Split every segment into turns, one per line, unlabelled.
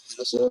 Hello sir.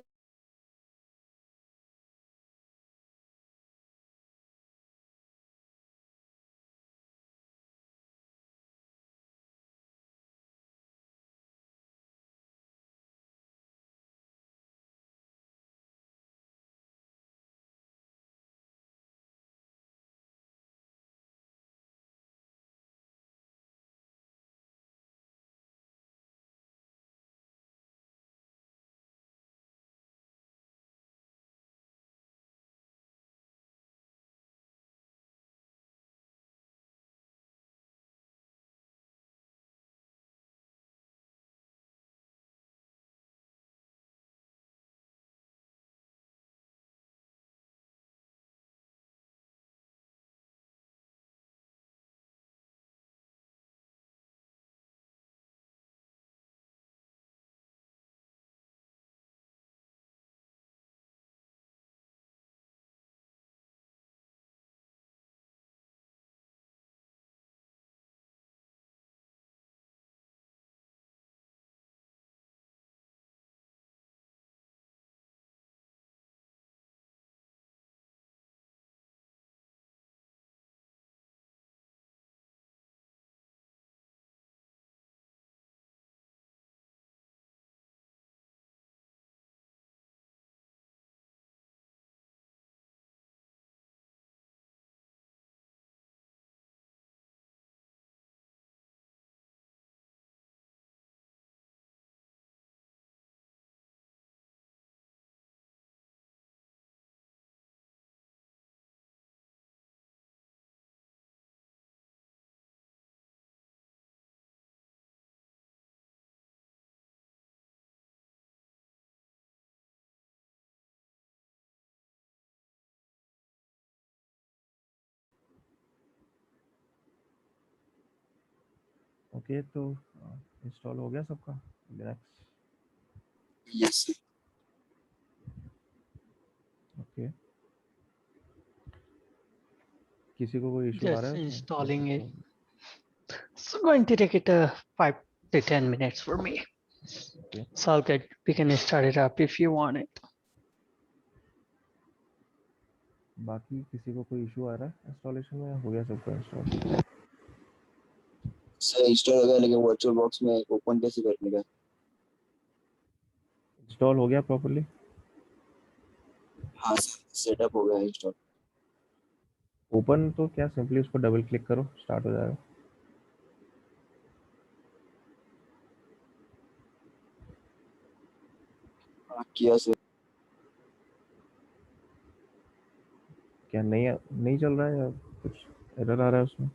Okay, तो install हो गया सबका लिनक्स।
Yes sir.
ओके, किसी को कोई इशू आ रहा
Just
है उसमें
installing it.
तो
It's going to take it 5 to 10 minutes for me.
Okay,
So we can start it up if you want it.
बाकी किसी को कोई इशू आ रहा है इंस्टॉलेशन में? हो गया सबका इंस्टॉल?
सर इंस्टॉल हो गया, लेकिन वर्चुअल बॉक्स में ओपन कैसे करने का?
इंस्टॉल हो गया प्रॉपर्ली?
हाँ सर, सेटअप हो गया इंस्टॉल।
ओपन तो क्या, सिंपली उसको डबल क्लिक करो, स्टार्ट हो जाएगा।
हाँ किया सर।
क्या नहीं चल रहा है या कुछ एरर आ रहा है उसमें?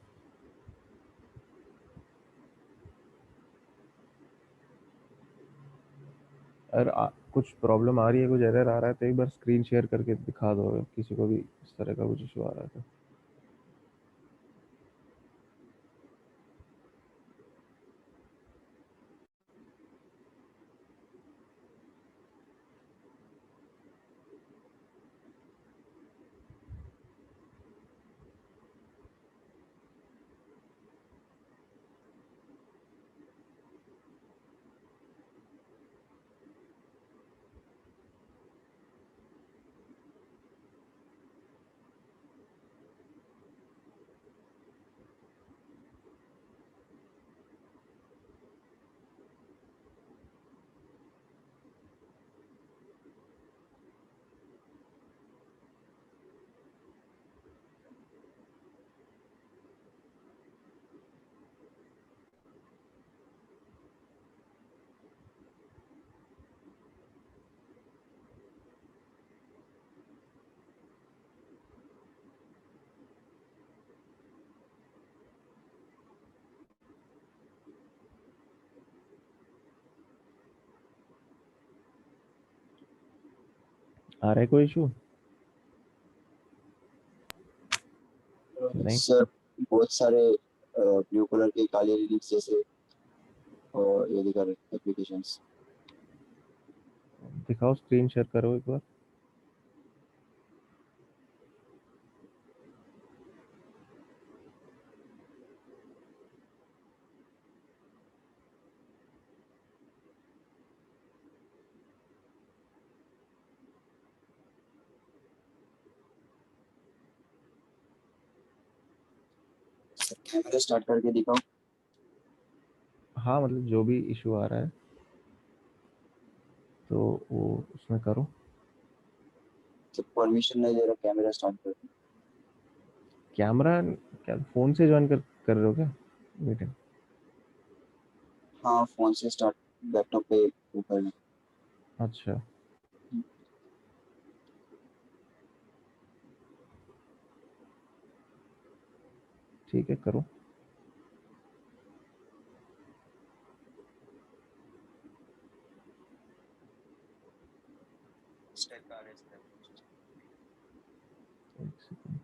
अगर कुछ प्रॉब्लम आ रही है, कुछ एरर आ रहा है, तो एक बार स्क्रीन शेयर करके दिखा दो अगर किसी को भी इस तरह का कुछ इशू आ रहा है तो। आ रहा है कोई इशू? नहीं?
सर बहुत सारे ब्लू कलर के काले लिरिक्स जैसे और ये दिखा रहे एप्लीकेशंस।
दिखाओ, स्क्रीन शेयर करो एक बार।
कैमरा स्टार्ट करके दिखाओ।
हाँ मतलब जो भी इशू आ रहा है तो वो उसमें करो।
तो परमिशन नहीं दे रहा, कैमरा स्टार्ट कर।
कैमरा क्या फ़ोन से ज्वाइन कर रहे हो क्या मीटिंग?
हाँ, फोन से स्टार्ट, लैपटॉप पे ऊपर में।
अच्छा ठीक है करो।
स्टेप आ रहे हैं।
एक सेकंड।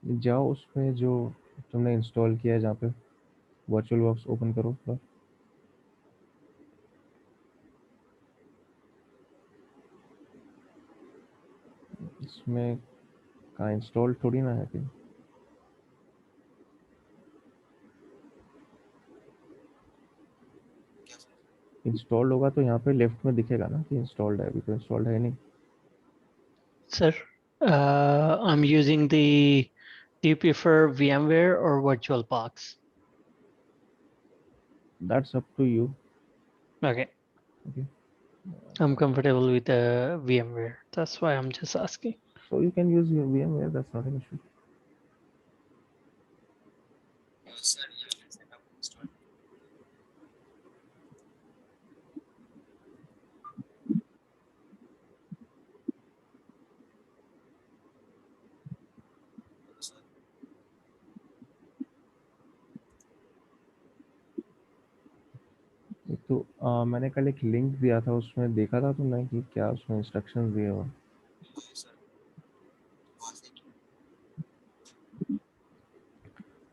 जाओ उसमें जो तुमने इंस्टॉल किया है जहाँ पे वर्चुअल बॉक्स ओपन करो एक बार। इसमें कहाँ इंस्टॉल थोड़ी ना है कहीं। इंस्टॉल्ड होगा तो यहाँ पे लेफ्ट में दिखेगा ना कि इंस्टॉल्ड है। अभी तो इंस्टॉल्ड है नहीं।
Sir, I'm using the. Do you prefer VMware or VirtualBox?
That's up to you.
Okay,
okay
I'm comfortable with VMware. That's why I'm just asking.
So you can use VMware, that's not an issue.
Sir ये setup install.
एक तो मैंने कल एक link दिया था, उसमें देखा था तुमने कि क्या उसमें इंस्ट्रक्शंस दिए हुए हैं?
सर वहाँ से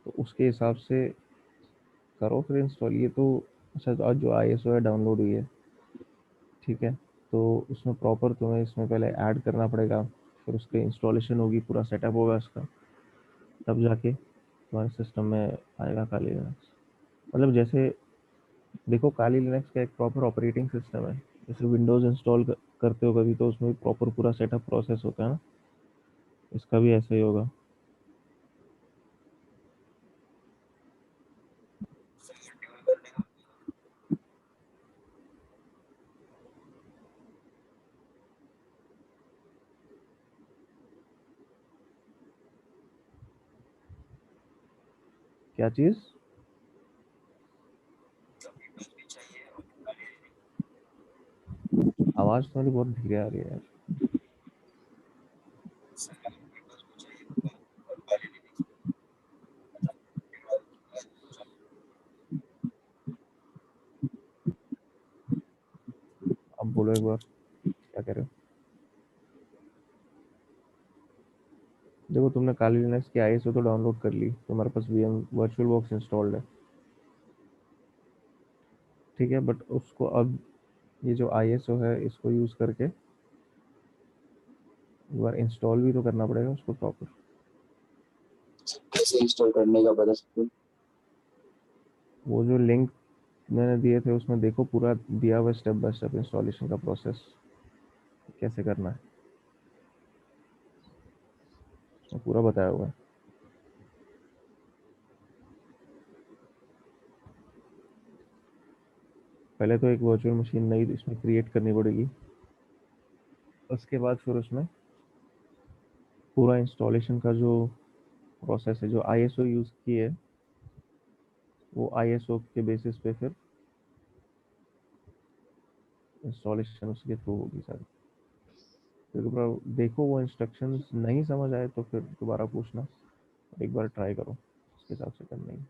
तो उसके हिसाब से करो फिर इंस्टॉल। ये तो अच्छा आज जो ISO है डाउनलोड हुई है ठीक है, तो उसमें प्रॉपर तुम्हें इसमें पहले ऐड करना पड़ेगा, फिर उसके इंस्टॉलेशन होगी, पूरा सेटअप होगा उसका, तब जाके तुम्हारे सिस्टम में आएगा काली लिनक्स। मतलब जैसे देखो काली लिनक्स का एक प्रॉपर ऑपरेटिंग सिस्टम है। जैसे विंडोज़ इंस्टॉल करते हो कभी तो उसमें प्रॉपर पूरा सेटअप प्रोसेस होता है ना, इसका भी ऐसा ही होगा।
ट्यून करने का।
क्या चीज़?
विंडोज भी चाहिए और काली
आवाज़ तुम्हारी बहुत धीरे आ रही है यार।
सर विंडोज भी चाहिए और काली
अब बोलो एक बार क्या कह रहे हो। देखो तुमने काली लिनक्स की ISO तो डाउनलोड कर ली, तुम्हारे पास VM वर्चुअल बॉक्स इंस्टॉल्ड है ठीक है, बट उसको अब ये जो ISO है इसको यूज़ करके एक बार इंस्टॉल भी तो करना पड़ेगा उसको प्रॉपर।
कैसे इंस्टॉल करने का बता सकते हो?
वो जो लिंक मैंने दिए थे उसमें देखो पूरा दिया हुआ स्टेप बाय स्टेप इंस्टॉलेशन का प्रोसेस कैसे करना है, उसमें पूरा बताया हुआ है। पहले तो एक वर्चुअल मशीन नई इसमें क्रिएट करनी पड़ेगी, उसके बाद फिर उसमें पूरा इंस्टॉलेशन का जो प्रोसेस है, जो ISO यूज़ की है वो ISO के बेसिस पे फिर इंस्टॉलेशन उसके थ्रू होगी सारी। फिर दोबारा देखो वो इंस्ट्रक्शंस नहीं समझ आए तो फिर दोबारा पूछना और एक बार ट्राई करो उसके हिसाब से करना ही।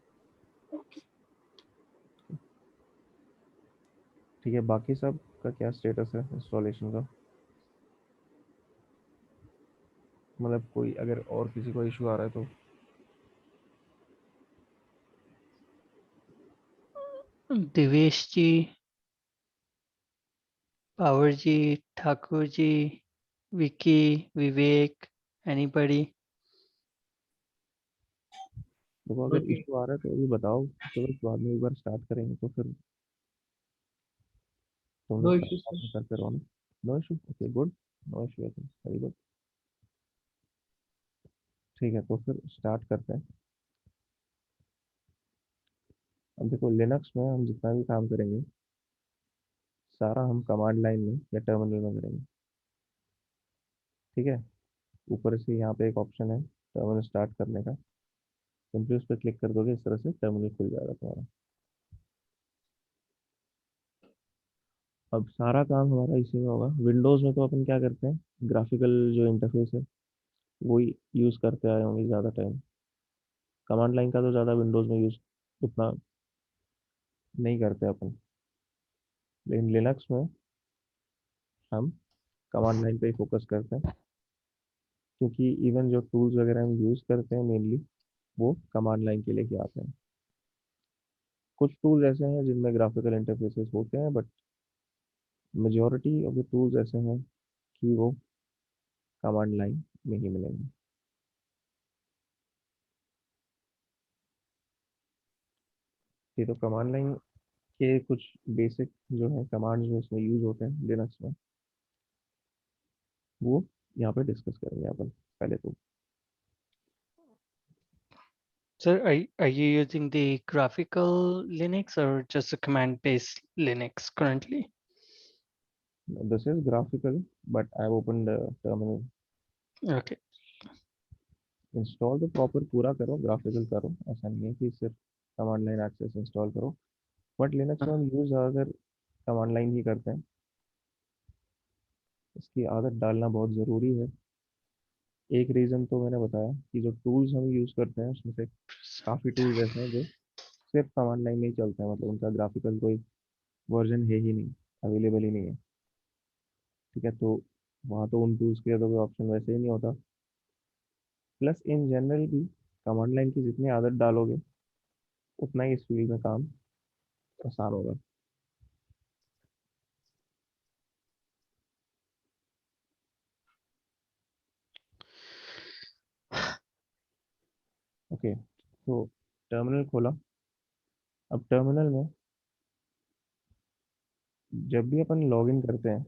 ठीक है बाकी सब का क्या स्टेटस है इंस्टॉलेशन का? मतलब कोई अगर और किसी को इशू आ रहा है तो
Devesh ji, Power ji, Thakur ji, Vicky, Vivek, anybody?
देखो अगर
Okay.
इशू आ रहा है तो अभी बताओ, तो बस बाद में एक बार स्टार्ट करेंगे तो फिर तुम
No
लोग
issues,
साथ
sir.
में करते रहो ना। No issue, okay good. No issue, very good. ठीक है, तो फिर स्टार्ट करते हैं। अब देखो लिनक्स में हम जितना भी काम करेंगे सारा हम कमांड लाइन में या टर्मिनल में करेंगे। ठीक है, ऊपर से यहाँ पे एक ऑप्शन है टर्मिनल स्टार्ट करने का, सिंपली उस पर क्लिक कर दोगे, इस तरह से टर्मिनल खुल जाएगा तुम्हारा। अब सारा काम हमारा इसी में होगा। विंडोज़ में तो अपन क्या करते हैं, ग्राफिकल जो इंटरफेस है वही यूज़ करते आए होंगे ज़्यादा टाइम। कमांड लाइन का तो ज़्यादा विंडोज़ में यूज़ उतना नहीं करते अपन, लेकिन लिनक्स में हम कमांड लाइन पे ही फोकस करते हैं, क्योंकि इवन जो टूल्स वगैरह हम यूज़ करते हैं मेनली वो कमांड लाइन के लिए ही आते हैं। कुछ टूल्स ऐसे हैं जिनमें ग्राफिकल इंटरफेसेस होते हैं, but majority of the tools ऐसे हैं कि वो कमांड लाइन में ही मिलेंगे। ये तो कमांड लाइन के कुछ बेसिक जो है कमांड्स जो इसमें यूज होते हैं लिनक्स में, वो यहाँ पे डिस्कस करेंगे अपन पहले तो।
Sir, are you using the graphical Linux or just a command-based Linux currently?
This is graphical, but I have opened terminal.
Okay.
Install तो प्रॉपर पूरा करो, ग्राफिकल करो, ऐसा नहीं है कि सिर्फ कमांड लाइन एक्सेस इंस्टॉल करो। बट लिनक्स में हम यूज ज़्यादातर कमांड लाइन ही करते हैं, इसकी आदत डालना बहुत ज़रूरी है। एक रीज़न तो मैंने बताया कि जो टूल्स हम यूज़ करते हैं उसमें से काफ़ी टूल्स ऐसे हैं जो सिर्फ कमांड लाइन में ही चलते हैं, मतलब उनका ग्राफिकल कोई वर्जन है ही नहीं, अवेलेबल ही नहीं है। ठीक है, तो वहाँ तो उन टूल्स के लिए तो कोई ऑप्शन वैसे ही नहीं होता। प्लस इन जनरल भी कमांड लाइन की जितनी आदत डालोगे उतना ही इस फील्ड में काम आसान होगा। ओके, तो टर्मिनल खोला। अब टर्मिनल में जब भी अपन लॉग इन करते हैं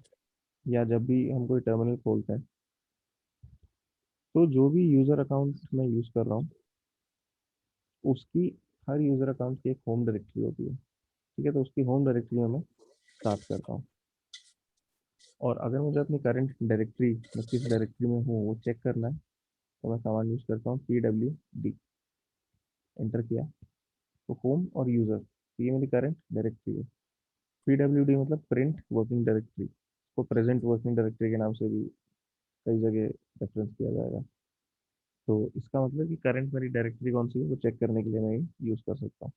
या जब भी हम कोई टर्मिनल खोलते हैं, तो जो भी यूज़र अकाउंट मैं यूज़ कर रहा हूँ उसकी, हर यूज़र अकाउंट की एक होम डायरेक्टरी होती है। ठीक है, तो उसकी होम डायरेक्टरी में मैं स्टार्ट करता हूँ। और अगर मुझे अपनी करंट डायरेक्टरी में किस डायरेक्टरी में हूँ वो चेक करना है, तो मैं कमांड यूज़ करता हूँ pwd। एंटर किया तो होम और यूज़र, तो ये मेरी करंट डायरेक्टरी है। pwd मतलब प्रिंट वर्किंग डायरेक्टरी, को प्रेजेंट वर्किंग डायरेक्टरी के नाम से भी कई जगह रेफरेंस किया जाएगा। तो इसका मतलब कि करंट मेरी डायरेक्टरी कौन सी है वो चेक करने के लिए मैं यूज़ कर सकता हूँ।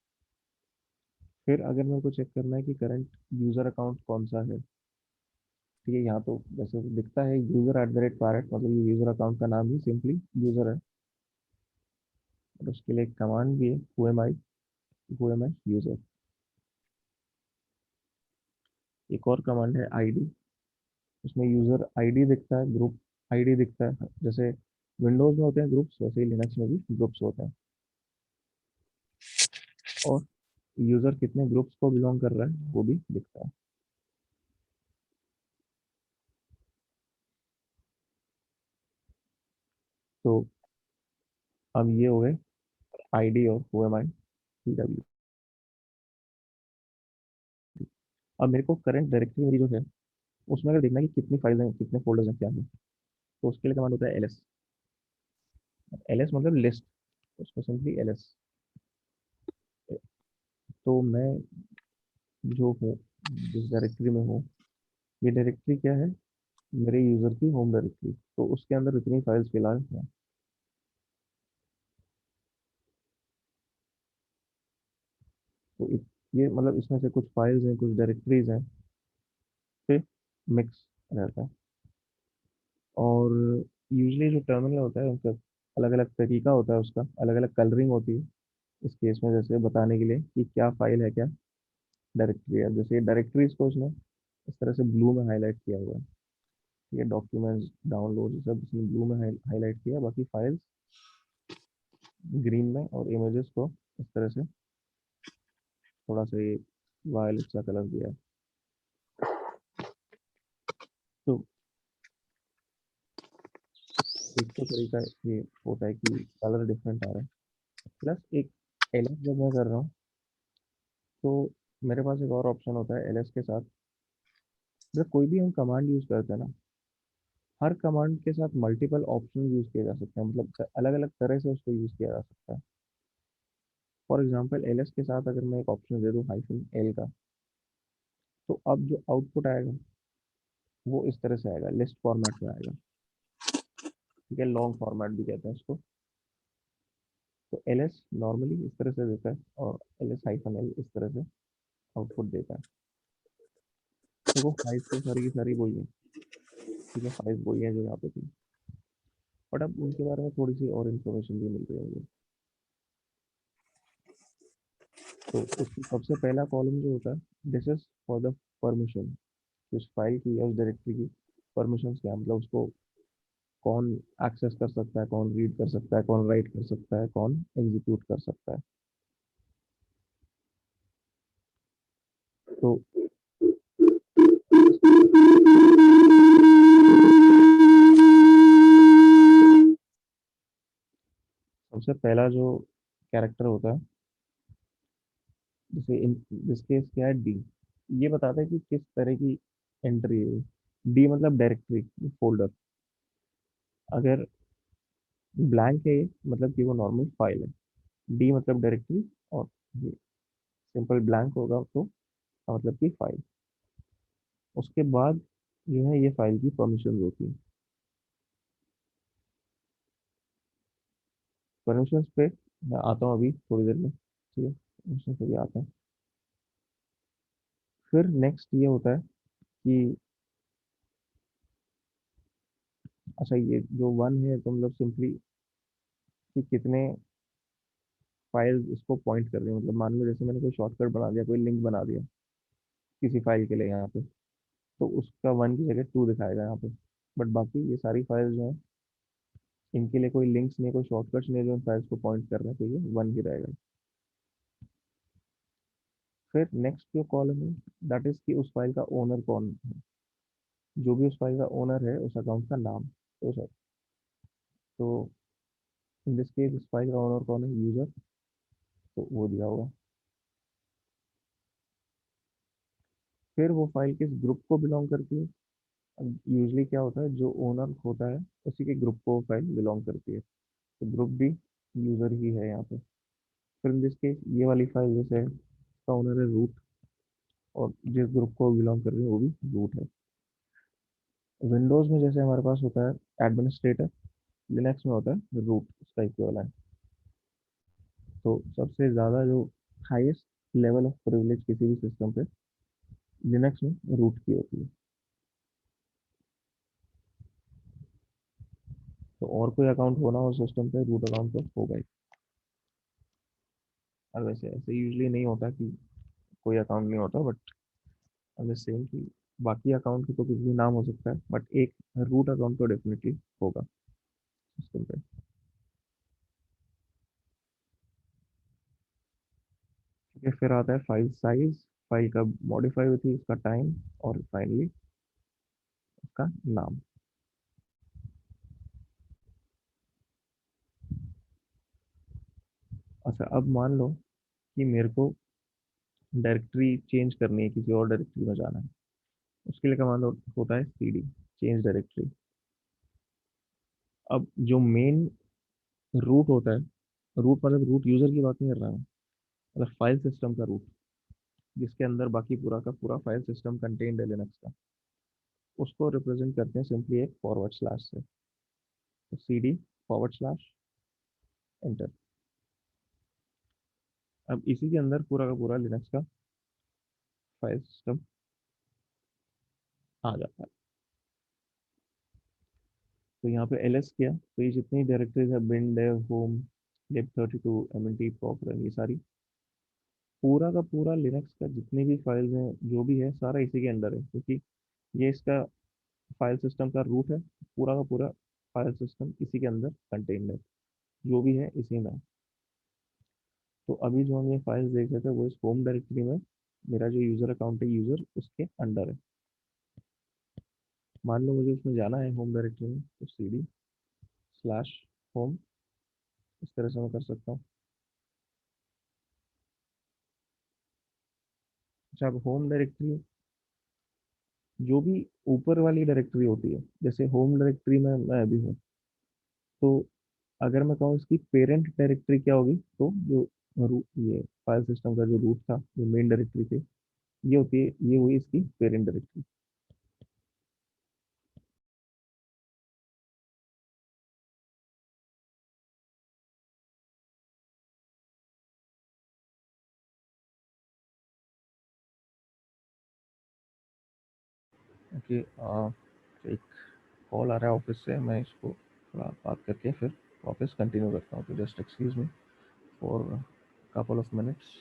फिर अगर मेरे को चेक करना है कि करंट यूज़र अकाउंट कौन सा है, ठीक है, यहाँ तो जैसे दिखता है user at the rate pirate, मतलब ये यूज़र अकाउंट का नाम ही सिंपली यूज़र है। और उसके लिए एक कमांड भी है who am I यूज़र। एक और कमांड है आईडी, उसमें यूज़र आईडी दिखता है, ग्रुप आईडी दिखता है। जैसे विंडोज़ में होते हैं ग्रुप्स, वैसे ही लिनक्स में भी ग्रुप्स होते हैं। और यूज़र कितने ग्रुप्स को बिलोंग कर रहा है वो भी दिखता है। तो अब ये हो गए आईडी और who am I pw। अब मेरे को करंट डायरेक्टरी मेरी जो है उसमें अगर देखना है कि कितनी फाइल्स हैं, कितने फोल्डर्स हैं, क्या है, तो उसके लिए कमांड होता है ls। ls मतलब लिस्ट, उसको सिंपली ls। तो मैं जो हूँ, जिस डायरेक्टरी में हूँ, ये डायरेक्टरी क्या है, मेरे यूज़र की होम डायरेक्टरी, तो उसके अंदर इतनी फाइल्स फिलहाल हैं। तो ये मतलब इसमें से कुछ फाइल्स हैं, कुछ डायरेक्टरीज हैं, फिर मिक्स रहता है। और यूजली जो टर्मिनल होता है उनका अलग अलग तरीका होता है, उसका अलग अलग कलरिंग होती है इस केस में, जैसे बताने के लिए कि क्या फाइल है, क्या डायरेक्टरी है। जैसे डायरेक्टरीज को इसमें इस तरह से ब्लू में हाईलाइट किया हुआ है, ये डॉक्यूमेंट्स डाउनलोड सब इसमें ब्लू में हाईलाइट किया है, बाकी फाइल्स ग्रीन में, और इमेजेस को इस तरह से थोड़ा सा ये वायलेट सा कलर दिया है। तो एक तो तरीका ये होता है कि कलर डिफरेंट आ रहा है, प्लस एक एलएस जब मैं कर रहा हूँ तो मेरे पास एक और ऑप्शन होता है एलएस के साथ। जब कोई भी हम कमांड यूज़ करते हैं ना, हर कमांड के साथ मल्टीपल ऑप्शन यूज़ किए जा सकते हैं, मतलब अलग अलग तरह से उसको यूज़ किया जा सकता है। फॉर एग्जाम्पल एलएस के साथ अगर मैं एक ऑप्शन दे दूँ -l का, तो अब जो आउटपुट आएगा वो इस तरह से आएगा, लिस्ट फॉर्मेट में आएगा। ठीक है, लॉन्ग फॉर्मेट भी कहते हैं इसको। तो एलएस नॉर्मली इस तरह से देता है, और -l इस तरह से आउटपुट देता है। देखो फाइल तो सारी की सारी वही है। ठीक है, फाइल वही है जो यहाँ पे थी, बट अब उनके बारे में थोड़ी सी और इन्फॉर्मेशन भी मिल रही है मुझे। तो उसमें सबसे पहला कॉलम जो होता है, this is for the permission, उस फाइल की या उस डायरेक्टरी की परमिशन क्या है, मतलब उसको कौन एक्सेस कर सकता है, कौन रीड कर सकता है, कौन राइट कर सकता है, कौन एग्जीक्यूट कर सकता है। तो सबसे पहला जो कैरेक्टर होता है, जैसे इन दिस केस क्या है, डी, ये बताता है कि किस तरह की एंट्री है। डी मतलब डायरेक्टरी, फोल्डर। अगर ब्लैंक है ये, मतलब कि वो नॉर्मल फाइल है। डी मतलब डायरेक्टरी, और ये सिंपल ब्लैंक होगा तो मतलब कि फाइल। उसके बाद जो है ये फाइल की परमिशन होती है। परमिशन पे मैं आता हूँ अभी थोड़ी देर में, ठीक है, परमिशन पे भी आता है। फिर नेक्स्ट ये होता है कि अच्छा, ये जो वन है तो मतलब सिंपली कि कितने फाइल इसको पॉइंट कर रही है, मतलब मान लो जैसे मैंने कोई शॉर्टकट बना दिया, कोई लिंक बना दिया किसी फाइल के लिए यहाँ पे, तो उसका वन की जगह टू दिखाएगा यहाँ पे। बट बाकी ये सारी फाइल्स जो है, इनके लिए कोई लिंक्स नहीं, कोई शॉर्टकट्स नहीं जो इन फाइल्स को पॉइंट कर रहे हैं, तो ये वन ही रहेगा। फिर नेक्स्ट जो कॉलम है, दैट इज कि उस फाइल का ओनर कौन है। जो भी उस फाइल का ओनर है, उस अकाउंट का नाम, तो सर, तो इन दिस केस इस फाइल का ओनर कौन है, यूजर, तो वो दिया होगा। फिर वो फाइल किस ग्रुप को बिलोंग करती है। यूजली क्या होता है, जो ओनर होता है उसी के ग्रुप को फाइल बिलोंग करती है, तो ग्रुप भी यूजर ही है यहाँ पे। फिर इन दिस केस ये वाली फाइल जैसे है, इसका ओनर है रूट, और जिस ग्रुप को बिलोंग कर रही है वो भी रूट है। विंडोज में जैसे हमारे पास होता है एडमिनिस्ट्रेटर, लिनक्स में होता है रूट, उसका इक्विवेलेंट। तो सबसे ज़्यादा जो हाईएस्ट लेवल ऑफ प्रिविलेज किसी भी सिस्टम पे लिनक्स में रूट की होती है। तो और कोई अकाउंट होना हो सिस्टम पे, रूट अकाउंट तो होगा ही। और वैसे ऐसे यूजली नहीं होता कि कोई अकाउंट नहीं होता, बट सेम कि बाकी अकाउंट की तो कुछ भी नाम हो सकता है, बट एक रूट अकाउंट तो डेफिनेटली होगा सिस्टम पे। ठीक है, फिर आता है फाइल साइज, फाइल कब मॉडिफाई हुई थी, उसका टाइम, और फाइनली उसका नाम। अच्छा, अब मान लो कि मेरे को डायरेक्टरी चेंज करनी है, किसी और डायरेक्टरी में जाना है। उसके लिए कमांड होता है cd, चेंज डायरेक्टरी। अब जो मेन रूट होता है, रूट मतलब रूट यूजर की बात नहीं कर रहा हूँ, मतलब फाइल सिस्टम का रूट, जिसके अंदर बाकी पूरा का पूरा फाइल सिस्टम कंटेन्ड है लिनक्स का, उसको रिप्रेजेंट करते हैं सिंपली एक फॉरवर्ड स्लैश से। तो cd फॉरवर्ड स्लैश एंटर। अब इसी के अंदर पूरा का पूरा लिनक्स का फाइल सिस्टम आ जाता है। तो यहाँ पे ls किया, तो ये जितनी डायरेक्टरीज है, bin dev home lib32 mnt pop run, ये सारी पूरा का पूरा लिनक्स का जितनी भी फाइल्स हैं जो भी है सारा इसी के अंदर है, क्योंकि ये इसका फाइल सिस्टम का रूट है। पूरा का पूरा फाइल सिस्टम इसी के अंदर कंटेन्ड है, जो भी है इसी में है। तो अभी जो हम ये फाइल्स देख रहे थे वो इस होम डायरेक्टरी में मेरा जो यूजर अकाउंट है यूजर उसके अंडर है। मान लो मुझे उसमें जाना है होम डायरेक्टरी में, तो cd/home इस तरह से मैं कर सकता हूँ। अच्छा, अब होम डायरेक्टरी जो भी ऊपर वाली डायरेक्टरी होती है, जैसे होम डायरेक्टरी में मैं अभी हूँ, तो अगर मैं कहूँ इसकी पेरेंट डायरेक्टरी क्या होगी, तो जो ये फाइल सिस्टम का जो रूट था, जो मेन डायरेक्टरी थी, ये होती है, ये हुई इसकी पेरेंट डायरेक्टरी। ओके, एक कॉल आ रहा है ऑफिस से, मैं इसको थोड़ा बात करके फिर वापस कंटिन्यू करता हूँ, तो just excuse me for couple of minutes.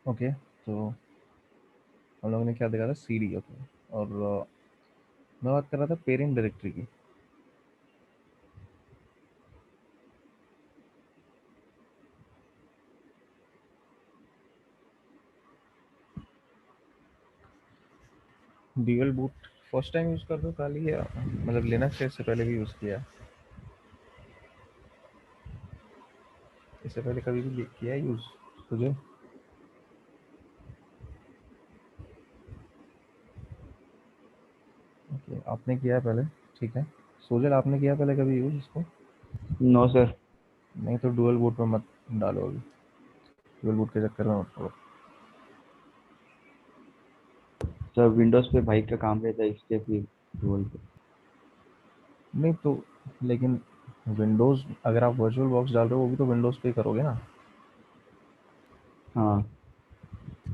Okay, तो हम लोगों ने क्या देखा था, सीडी। ओके, और मैं बात कर रहा था पेरेंट डायरेक्टरी की। Dual boot first time use कर दो खाली, या मतलब लिनक्स से इससे पहले भी यूज़ किया है? इससे पहले कभी भी किया है यूज़ तुझे? ओके, आपने किया है पहले, ठीक है। सोजल, आपने किया पहले कभी यूज़ इसको?
No sir.
नहीं तो डुअल बूट में मत डालो अभी, डुअल बूट के चक्कर में मत पड़ो।
सर विंडोज पे भाई का काम रहता है इसलिए फिर डुअल पे।
नहीं तो, लेकिन विंडोज़ अगर आप वर्चुअल बॉक्स डाल रहे हो वो भी तो विंडोज़ पे ही करोगे ना।
हाँ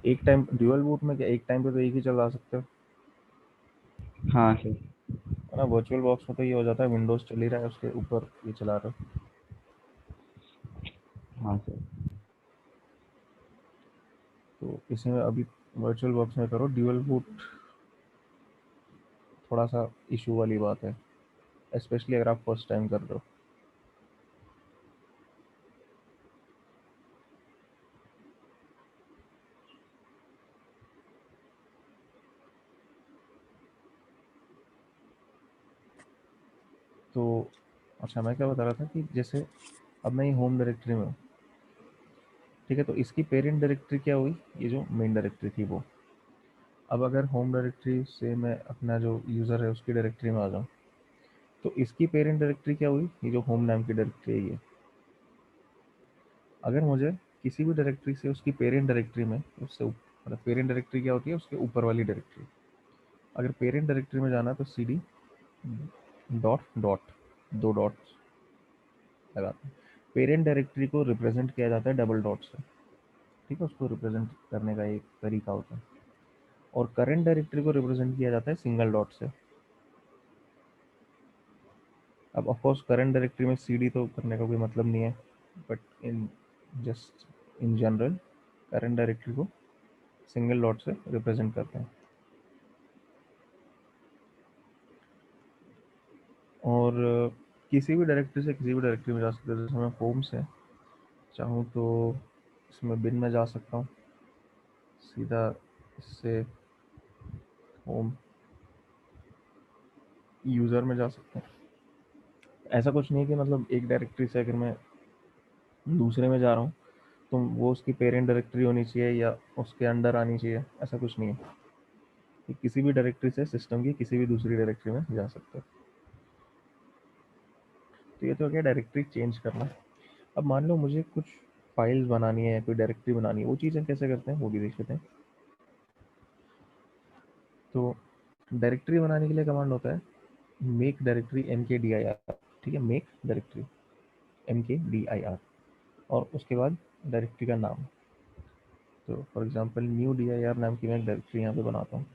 एक टाइम ड्यूअल बूट में क्या एक टाइम पे तो एक ही चला सकते हो,
हाँ सर।
है ना। वर्चुअल बॉक्स में तो ये हो जाता है विंडोज़ चल ही रहा है, उसके ऊपर ये चला रहे हो।
हाँ सर।
तो इसमें अभी वर्चुअल बॉक्स में करो ड्यूअल बूट, थोड़ा सा इशू वाली बात है, स्पेशली अगर आप फर्स्ट टाइम कर रहे हो। तो अच्छा, मैं क्या बता रहा था कि जैसे अब मैं ये होम डायरेक्टरी में हूँ, ठीक है, तो इसकी पेरेंट डायरेक्टरी क्या हुई, ये जो मेन डायरेक्टरी थी वो। अब अगर होम डायरेक्टरी से मैं अपना जो यूज़र है उसकी डायरेक्टरी में आ जाऊँ, तो इसकी पेरेंट डायरेक्टरी क्या हुई, ये जो होम नाम की डायरेक्टरी है ये। अगर मुझे किसी भी डायरेक्टरी से उसकी पेरेंट डायरेक्टरी में उससे मतलब पेरेंट डायरेक्टरी क्या होती है, उसके ऊपर वाली डायरेक्टरी, अगर पेरेंट डायरेक्टरी में जाना है तो cd डॉट डॉट, दो डॉट्स लगाते हैं। पेरेंट डायरेक्टरी को रिप्रेजेंट किया जाता है डबल डॉट से, ठीक है, उसको रिप्रेजेंट करने का एक तरीका होता है। और करंट डायरेक्टरी को रिप्रेजेंट किया जाता है सिंगल डॉट से। अब ऑफकोर्स करंट डायरेक्टरी में cd तो करने का कोई मतलब नहीं है, but in just in general current directory को सिंगल डॉट से रिप्रेजेंट करते हैं। और किसी भी डायरेक्टरी से किसी भी डायरेक्टरी में जा सकते हैं। जैसे मैं होम से चाहूँ तो इसमें बिन में जा सकता हूँ, सीधा इससे होम यूज़र में जा सकते हैं। ऐसा कुछ नहीं है कि मतलब एक डायरेक्टरी से अगर मैं दूसरे में जा रहा हूँ तो वो उसकी पेरेंट डायरेक्टरी होनी चाहिए या उसके अंडर आनी चाहिए, ऐसा कुछ नहीं है। कि किसी भी डायरेक्टरी से सिस्टम की किसी भी दूसरी डायरेक्टरी में जा सकते हो। तो ये तो क्या डायरेक्टरी चेंज करना। अब मान लो मुझे कुछ फाइल्स बनानी है या कोई डायरेक्टरी बनानी है, वो चीज़ें कैसे करते हैं वो भी देख लेते हैं। तो डायरेक्टरी बनाने के लिए कमांड होता है मेक डायरेक्टरी mkdir, ठीक है, मेक डायरेक्टरी mkdir, और उसके बाद डायरेक्टरी का नाम। तो फॉर एग्जांपल न्यू dir नाम की मैं एक डायरेक्टरी यहाँ पे बनाता हूँ,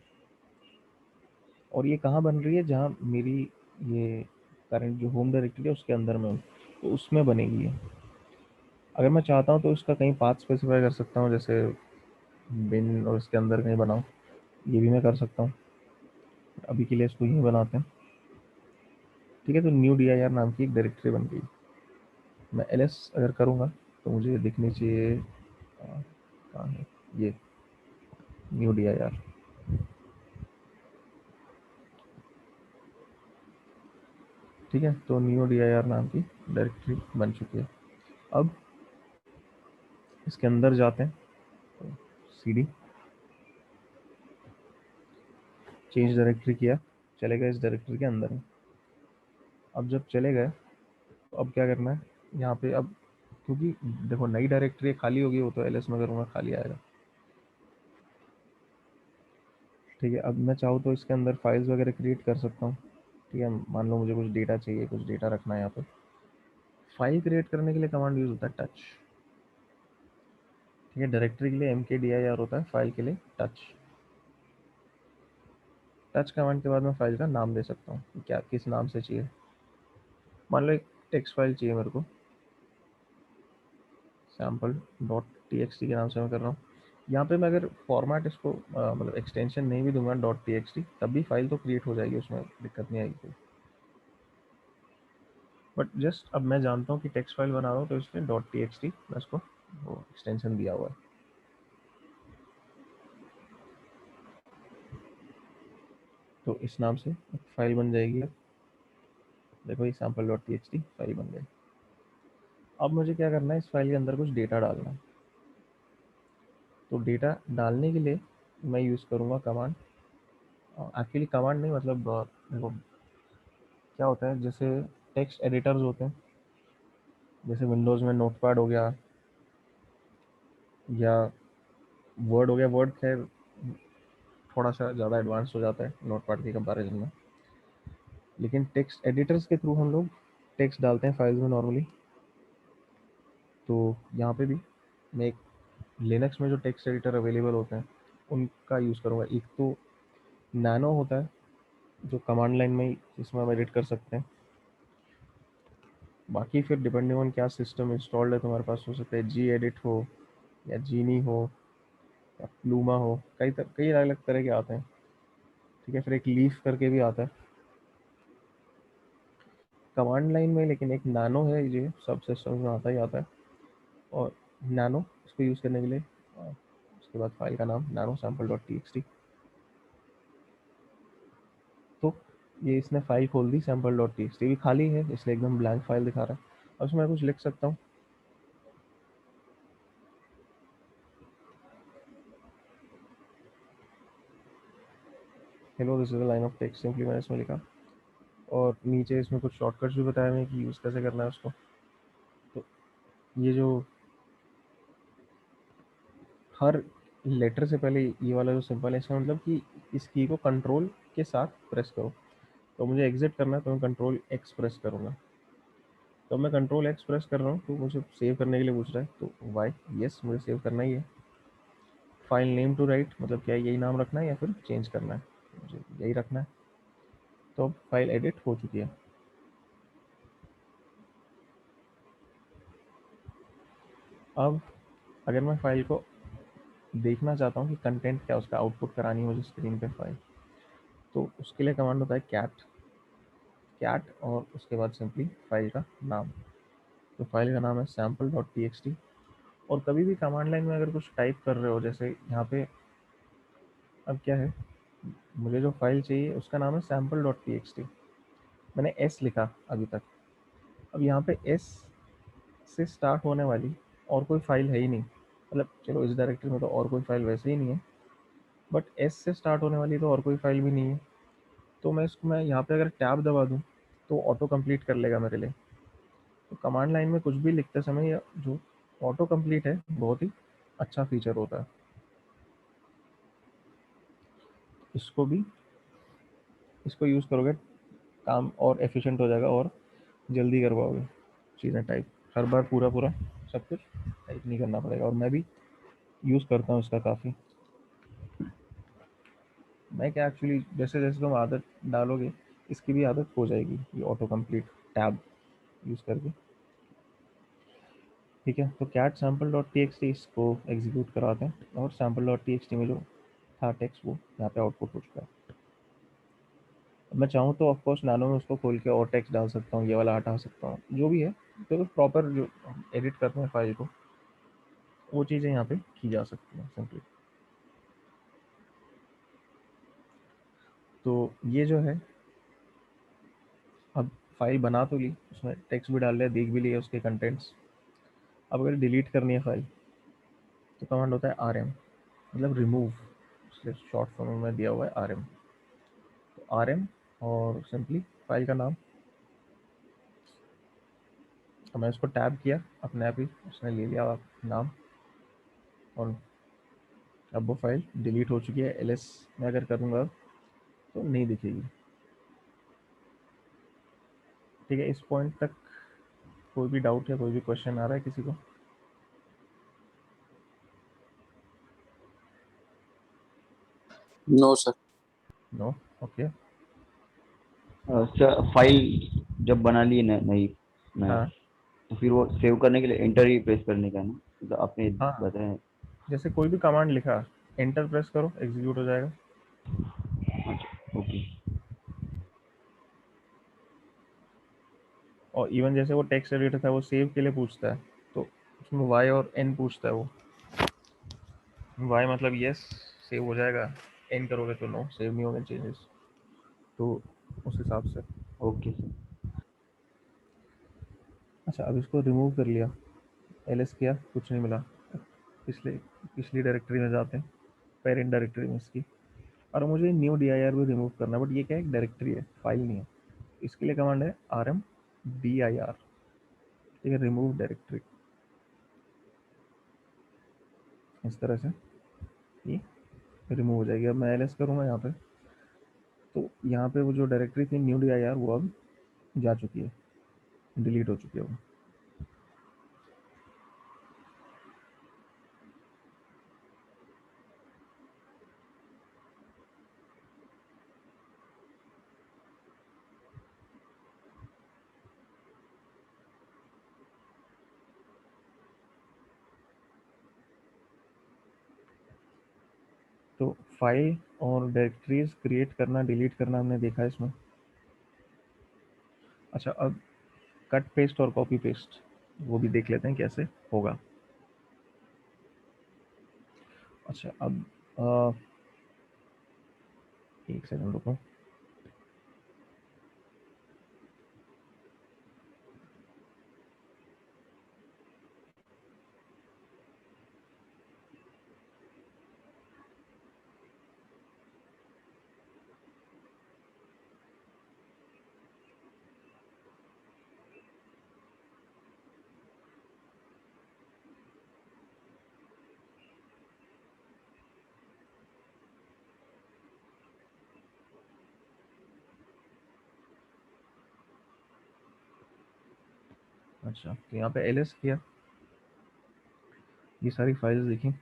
और ये कहाँ बन रही है, जहाँ मेरी ये करंट जो होम डायरेक्टरी है उसके अंदर में हूँ, तो उसमें बनेगी ये। अगर मैं चाहता हूँ तो इसका कहीं पाथ स्पेसिफाई कर सकता हूँ, जैसे बिन और इसके अंदर कहीं बनाऊँ, ये भी मैं कर सकता हूँ। अभी के लिए इसको यहीं बनाते हैं, ठीक है। तो न्यू dir नाम की एक डायरेक्टरी बन गई। मैं ls अगर करूँगा तो मुझे दिखनी चाहिए कहाँ है ये न्यू dir, ठीक है। तो न्यू dir नाम की डायरेक्टरी बन चुकी है। अब इसके अंदर जाते हैं, तो cd चेंज डायरेक्टरी किया, चले गए इस डायरेक्टरी के अंदर में। अब जब चले गए तो अब क्या करना है यहाँ पे, अब क्योंकि देखो नई डायरेक्टरी खाली होगी, वो तो ls में करूँगा खाली आएगा, ठीक है। अब मैं चाहूँ तो इसके अंदर फाइल्स वगैरह क्रिएट कर सकता हूँ, ठीक है। मान लो मुझे कुछ डेटा चाहिए, कुछ डेटा रखना है यहाँ पे, फाइल क्रिएट करने के लिए कमांड यूज होता है टच, ठीक है। डायरेक्टरी के लिए mkdir होता है, फाइल के लिए टच। टच कमांड के बाद मैं फाइल का नाम दे सकता हूँ कि क्या किस नाम से चाहिए। मान लो एक टेक्स्ट फाइल चाहिए मेरे को, sample.txt के नाम से मैं कर रहा हूँ, यहाँ पे मैं अगर फॉर्मेट इसको मतलब एक्सटेंशन नहीं भी दूंगा .txt तब भी फाइल तो क्रिएट हो जाएगी, उसमें दिक्कत नहीं आएगी कोई। बट जस्ट अब मैं जानता हूँ कि टेक्स्ट फाइल बना रहा हूँ तो इसलिए .txt मैं इसको वो एक्सटेंशन दिया हुआ है। तो इस नाम से एक फाइल बन जाएगी। अब देखो ये sample.txt फाइल बन गई। अब मुझे क्या करना है, इस फाइल के अंदर कुछ डेटा डालना है। तो डेटा डालने के लिए मैं यूज़ करूँगा कमांड, एक्चुअली कमांड नहीं मतलब देखो क्या होता है, जैसे टेक्स्ट एडिटर्स होते हैं, जैसे विंडोज़ में नोटपैड हो गया या वर्ड हो गया। वर्ड खैर थोड़ा सा ज़्यादा एडवांस हो जाता है नोटपैड के कंपैरिजन में, लेकिन टेक्स्ट एडिटर्स के थ्रू हम लोग टेक्स्ट डालते हैं फाइल्स में नॉर्मली। तो यहाँ पे भी मैं एक लिनक्स में जो टेक्स्ट एडिटर अवेलेबल होते हैं उनका यूज़ करूँगा। एक तो नैनो होता है जो कमांड लाइन में ही इसमें हम एडिट कर सकते हैं। बाकी फिर डिपेंडिंग ऑन क्या सिस्टम इंस्टॉल्ड है तुम्हारे पास, हो सकता है जी एडिट हो या जीनी हो या प्लूमा हो, कई अलग अलग तरह के आते हैं। ठीक है, फिर एक लीफ करके भी आता है कमांड लाइन में, लेकिन एक नैनो है ये सब सिस्टम्स में आता ही आता है। और नैनो इसको यूज़ करने के लिए उसके बाद फाइल का नाम nano sample.txt। तो ये इसने फाइल खोल दी, sample.txt भी खाली है इसलिए एकदम ब्लैंक फाइल दिखा रहा है। अब इसमें कुछ लिख सकता हूँ। Hello this is a line of text, simply मैंने इसमें लिखा। और नीचे इसमें कुछ शॉर्टकट्स भी बताया मैंने कि यूज़ कैसे करना है उसको। तो ये जो हर लेटर से पहले ये वाला जो सिंपल है, इसका मतलब कि इस की को कंट्रोल के साथ प्रेस करो। तो मुझे एग्जिट करना है तो मैं कंट्रोल एक्स प्रेस करूँगा। तो मैं कंट्रोल एक्स प्रेस कर रहा हूँ तो मुझे सेव करने के लिए पूछ रहा है, तो वाई यस मुझे सेव करना ही है। फाइल नेम टू राइट मतलब क्या यही नाम रखना है या फिर चेंज करना है, मुझे यही रखना है। तो अब फाइल एडिट हो चुकी है। अब अगर मैं फाइल को देखना चाहता हूँ कि कंटेंट क्या उसका आउटपुट करानी है मुझे स्क्रीन पे फाइल, तो उसके लिए कमांड होता है कैट और उसके बाद सिंपली फाइल का नाम। तो फाइल का नाम है sample.txt। और कभी भी कमांड लाइन में अगर कुछ टाइप कर रहे हो, जैसे यहाँ पे अब क्या है, मुझे जो फाइल चाहिए उसका नाम है sample.txt, मैंने एस लिखा अभी तक। अब यहाँ पे एस से स्टार्ट होने वाली और कोई फाइल है ही नहीं, मतलब चलो इस डायरेक्टरी में तो और कोई फाइल वैसे ही नहीं है, बट एस से स्टार्ट होने वाली तो और कोई फाइल भी नहीं है। तो मैं यहाँ पे अगर टैब दबा दूँ तो ऑटो कंप्लीट कर लेगा मेरे लिए। तो कमांड लाइन में कुछ भी लिखते समय या जो ऑटो कंप्लीट है बहुत ही अच्छा फीचर होता है। इसको यूज़ करोगे काम और एफिशिएंट हो जाएगा और जल्दी कर पाओगे चीज़ें टाइप। हर बार पूरा सब कुछ टाइप नहीं करना पड़ेगा। और मैं भी यूज़ करता हूँ इसका काफ़ी। मैं क्या एक्चुअली जैसे जैसे तुम आदत डालोगे इसकी भी आदत हो जाएगी ये ऑटो कंप्लीट टैब यूज़ करके। ठीक है, तो कैट sample.txt इसको एग्जीक्यूट कराते हैं और sample.txt में जो था टेक्स्ट वो यहाँ पे आउटपुट हो चुका है। मैं चाहूँ तो ऑफकोर्स नैनो में उसको खोल के और टेक्स्ट डाल सकता हूँ, ये वाला हटा सकता हूँ, जो भी है। तो प्रॉपर जो एडिट करते हैं फाइल को वो चीज़ें यहाँ पे की जा सकती हैं सिंपली। तो ये जो है अब फाइल बना तो ली, उसमें टेक्स्ट भी डाल लिया, देख भी लिया उसके कंटेंट्स। अब अगर डिलीट करनी है फाइल तो कमांड होता है rm, मतलब रिमूव, उसके शॉर्ट फॉर्म में दिया हुआ है rm। तो rm और सिंपली फाइल का नाम। अब मैं इसको टैब किया अपने आप ही उसने ले लिया नाम और अब वो फाइल डिलीट हो चुकी है। ls में अगर करूँगा तो नहीं दिखेगी। ठीक है, इस पॉइंट तक कोई भी डाउट या कोई भी क्वेश्चन आ रहा है किसी को?
No sir.
No, okay.
Sir file जब बना ली ना नई मैं,
हाँ
तो फिर वो सेव करने के लिए एंटर ही प्रेस करने का है ना, तो आपने
हाँ
बताया।
जैसे कोई भी कमांड लिखा, एंटर प्रेस करो, एग्जीक्यूट हो जाएगा।
अच्छा ओके।
और इवन जैसे वो टेक्स्ट एडिटर था, वो सेव के लिए पूछता है, तो उसमें y और n पूछता है। वो y मतलब यस, सेव हो जाएगा, n करोगे तो नो, सेव नहीं होंगे चेंजेस। तो उस हिसाब से।
Okay sir.
अच्छा, अब इसको रिमूव कर लिया, ls किया, कुछ नहीं मिला। पिछले पिछली डायरेक्टरी में जाते हैं, पेरेंट डायरेक्टरी में इसकी, और मुझे न्यू dir भी रिमूव करना है, बट ये क्या है, एक डायरेक्टरी है, फाइल नहीं है। इसके लिए कमांड है rmdir, ठीक है, रिमूव डायरेक्टरी। इस तरह से ये रिमूव हो जाएगी। अब मैं ls करूँगा यहाँ पे, तो यहाँ पे वो जो डायरेक्टरी थी न्यू dir, वो अब जा चुकी है, डिलीट हो चुकी है वो। तो फाइल और डायरेक्टरीज क्रिएट करना, डिलीट करना हमने देखा है इसमें। अच्छा, अब कट पेस्ट और कॉपी पेस्ट वो भी देख लेते हैं कैसे होगा। अच्छा, अब एक सेकंड रुको। अच्छा, तो यहाँ पे ls किया, ये सारी फाइल्स देखी।